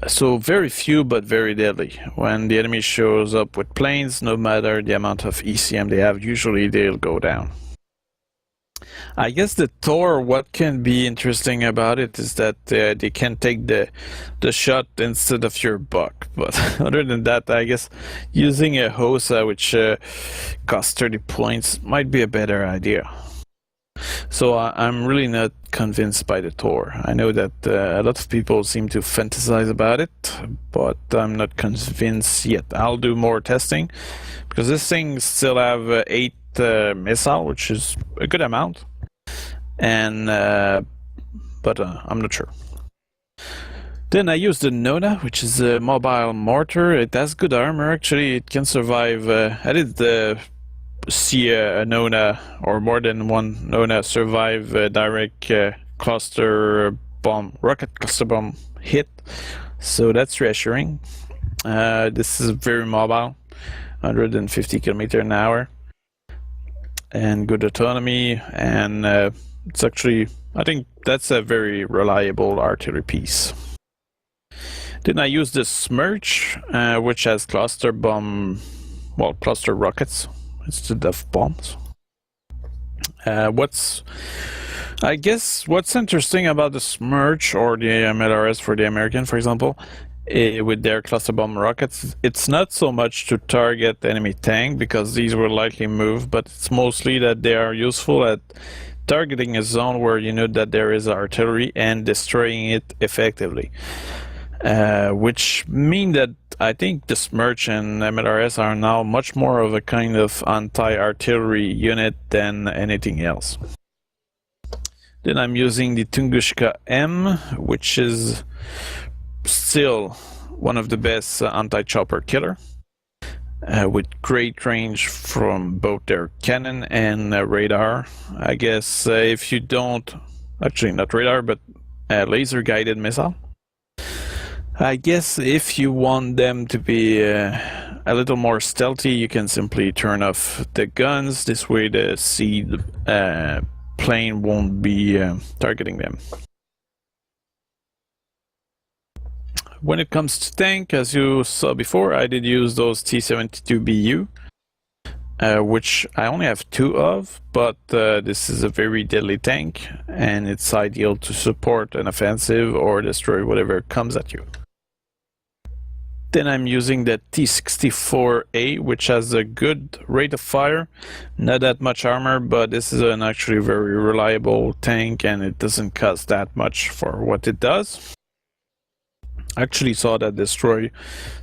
So very few, but very deadly. When the enemy shows up with planes, no matter the amount of ECM they have, usually they'll go down. I guess the Tor, what can be interesting about it is that they can take the shot instead of your Buck. But other than that, I guess using a Hosa, which costs 30 points, might be a better idea. So I'm really not convinced by the Tor. I know that a lot of people seem to fantasize about it, but I'm not convinced yet. I'll do more testing, because this thing still have 8 missile, which is a good amount, and but I'm not sure. Then I use the Nona, which is a mobile mortar. It has good armor. Actually, it can survive. I did see a Nona, or more than one Nona, survive a direct cluster bomb, rocket cluster bomb hit. So that's reassuring. This is very mobile, 150 km/h, and good autonomy. And it's actually, I think that's a very reliable artillery piece. Then I use the Smirch, which has cluster bomb, well, cluster rockets instead of bombs. I guess what's interesting about the Smirch, or the MLRS for the American, for example, with their cluster bomb rockets, it's not so much to target enemy tank, because these will likely move, but it's mostly that they are useful at targeting a zone where you know that there is artillery and destroying it effectively. Which mean that I think the Smirch and MLRS are now much more of a kind of anti-artillery unit than anything else. Then I'm using the Tunguska M, which is still one of the best anti-chopper killer. with great range from both their cannon and radar. I guess if you don't, actually not radar, but laser guided missile. I guess if you want them to be a little more stealthy, you can simply turn off the guns. This way the seed plane won't be targeting them. When it comes to tank, as you saw before, I did use those T-72BU, which I only have 2 of, but this is a very deadly tank, and it's ideal to support an offensive or destroy whatever comes at you. Then I'm using the T-64A, which has a good rate of fire, not that much armor, but this is an actually very reliable tank, and it doesn't cost that much for what it does. Actually saw that destroy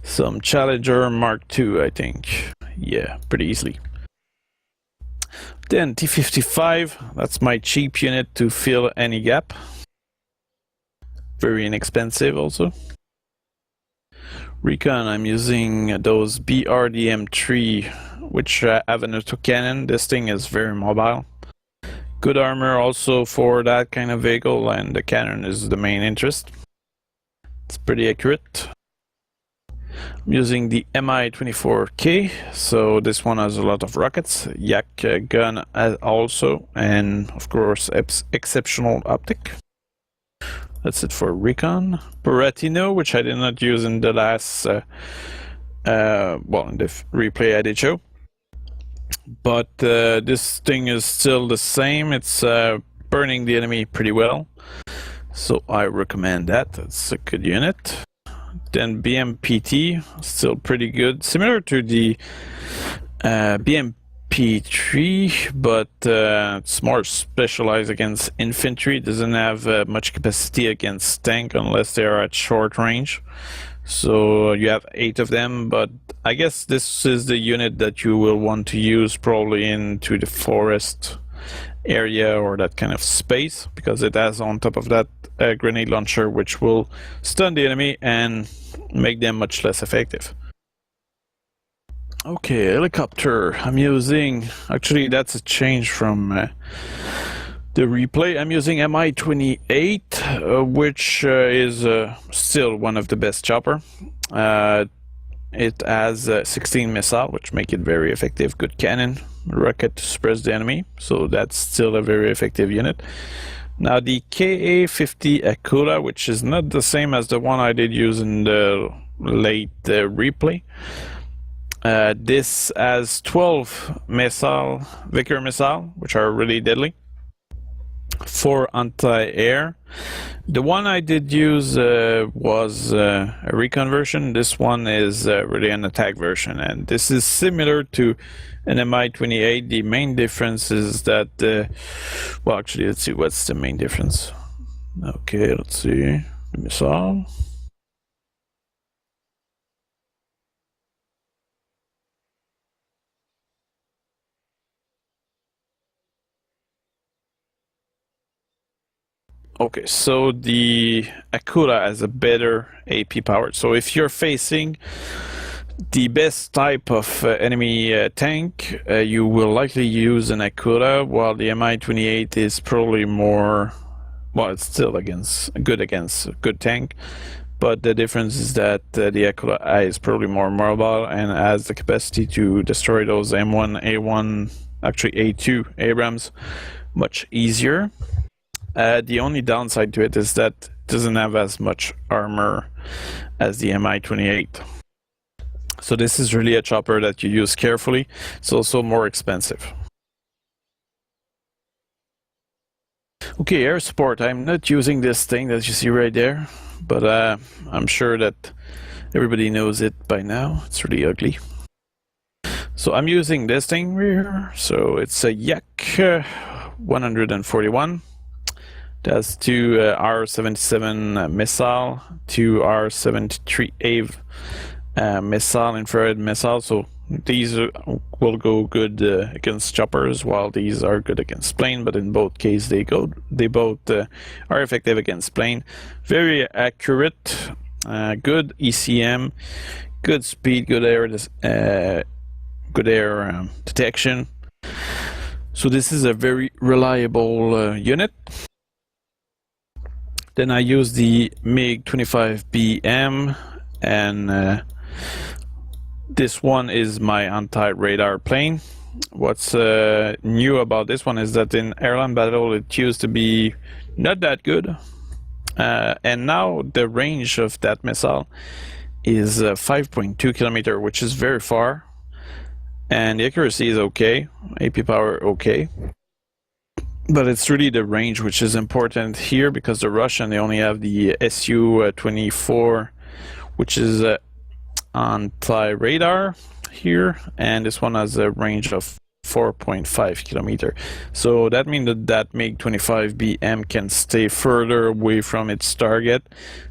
some Challenger Mark II, I think. Yeah, pretty easily. Then T-55, that's my cheap unit to fill any gap. Very inexpensive also. Recon, I'm using those BRDM-3, which have an autocannon. This thing is very mobile. Good armor also for that kind of vehicle, and the cannon is the main interest. It's pretty accurate. I'm using the Mi-24K, so this one has a lot of rockets, Yak gun also, and of course exceptional optic. That's it for Recon. Buratino, which I did not use in the last, in the replay I did show. But this thing is still the same, it's burning the enemy pretty well. So I recommend that. It's a good unit. Then BMPT, still pretty good. Similar to the BMP3, but it's more specialized against infantry. It doesn't have much capacity against tank unless they are at short range. So you have 8 of them, but I guess this is the unit that you will want to use probably into the forest area or that kind of space, because it has on top of that a grenade launcher which will stun the enemy and make them much less effective. Okay, helicopter. I'm using, actually that's a change from the replay. I'm using Mi-28, which is still one of the best chopper. It has 16 missile, which make it very effective. Good cannon, rocket to suppress the enemy, so that's still a very effective unit. Now the Ka-50 Akula, which is not the same as the one I did use in the late replay. This has 12 missile, Vickers missile, which are really deadly. 4 anti-air. The one I did use was a recon version. This one is really an attack version, and this is similar to an Mi-28. The main difference is that, well, actually, let's see what's the main difference. Okay, let's see. The missile. Okay, so the Akula has a better AP power. So if you're facing the best type of enemy tank, you will likely use an Akula, while the Mi-28 is probably more, well, it's still good against a good tank, but the difference is that the Akula is probably more mobile and has the capacity to destroy those M1, A1, actually A2 Abrams much easier. The only downside to it is that it doesn't have as much armor as the Mi-28. So this is really a chopper that you use carefully. It's also more expensive. Okay, air support. I'm not using this thing that you see right there, but I'm sure that everybody knows it by now. It's really ugly. So I'm using this thing here. So it's a Yak 141. It has 2 R-77 missile, 2 R-73 AVE missile, infrared missile. So these will go good against choppers, while these are good against plane. But in both cases, they both are effective against plane. Very accurate, good ECM, good speed, good air, detection. So this is a very reliable unit. Then I use the MiG-25BM, and this one is my anti-radar plane. What's new about this one is that in Airland battle it used to be not that good, and now the range of that missile is 5.2 kilometer, which is very far, and the accuracy is okay, AP power okay. But it's really the range which is important here, because the Russian, they only have the Su-24, which is anti-radar here, and this one has a range of 4.5 kilometer. So that means that MiG-25BM can stay further away from its target,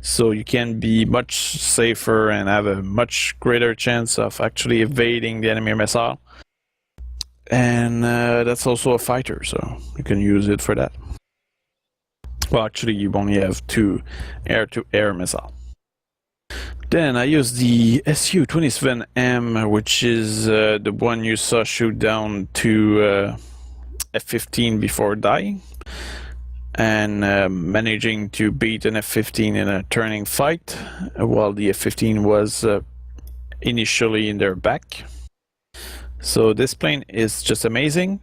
so you can be much safer and have a much greater chance of actually evading the enemy missile. And that's also a fighter, so you can use it for that. Well, actually you only have 2 air-to-air missile. Then I use the Su-27M, which is the one you saw shoot down to F-15 before dying, and managing to beat an F-15 in a turning fight, while the F-15 was initially in their back. So this plane is just amazing.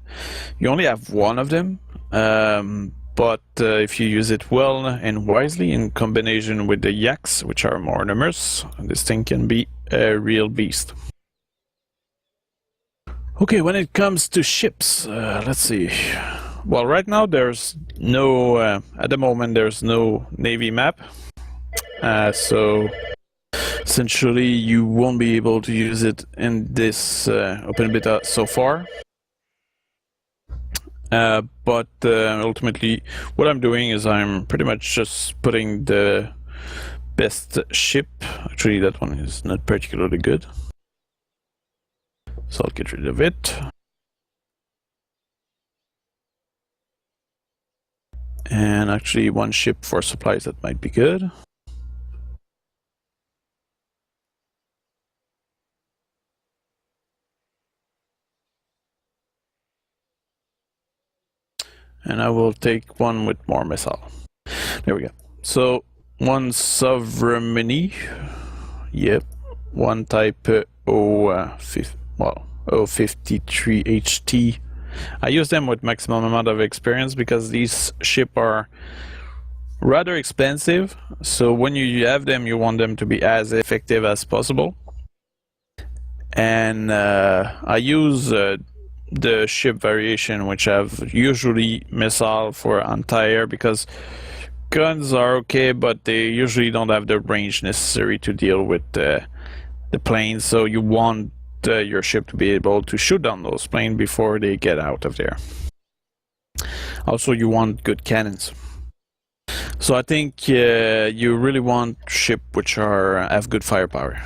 You only have one of them, but if you use it well and wisely in combination with the Yaks, which are more numerous, this thing can be a real beast. Okay, when it comes to ships, let's see. Well, right now there's no, at the moment there's no Navy map, so essentially you won't be able to use it in this open beta so far. But ultimately what I'm doing is I'm pretty much just putting the best ship. Actually that one is not particularly good, so I'll get rid of it. And actually one ship for supplies that might be good. And I will take one with more missile. There we go. So one sovereignty, yep, one type O53 HT. I use them with maximum amount of experience because these ships are rather expensive. So when you have them, you want them to be as effective as possible. And I use the ship variation, which have usually missile for anti-air, because guns are okay, but they usually don't have the range necessary to deal with the planes. So you want your ship to be able to shoot down those planes before they get out of there. Also, you want good cannons. So I think you really want ships which have good firepower.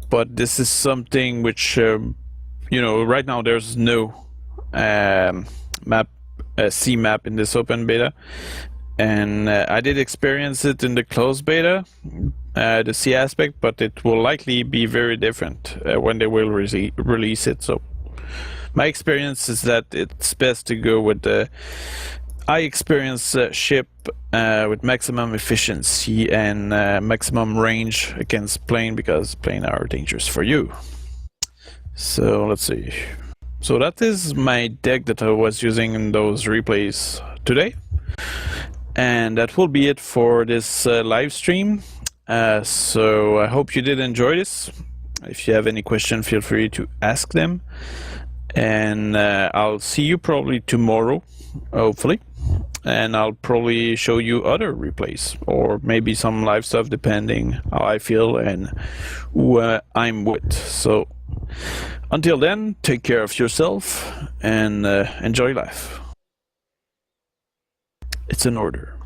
But this is something which you know, right now there's no C map in this open beta, and I did experience it in the closed beta, the C aspect, but it will likely be very different when they will release it. So my experience is that it's best to go with the high experience ship with maximum efficiency and maximum range against plane, because plane are dangerous for you. So let's see. So that is my deck that I was using in those replays today, and that will be it for this live stream. So I hope you did enjoy this. If you have any question, feel free to ask them, and I'll see you probably tomorrow, hopefully, and I'll probably show you other replays or maybe some live stuff depending how I feel and who I'm with. So until then, take care of yourself and enjoy life. It's an order.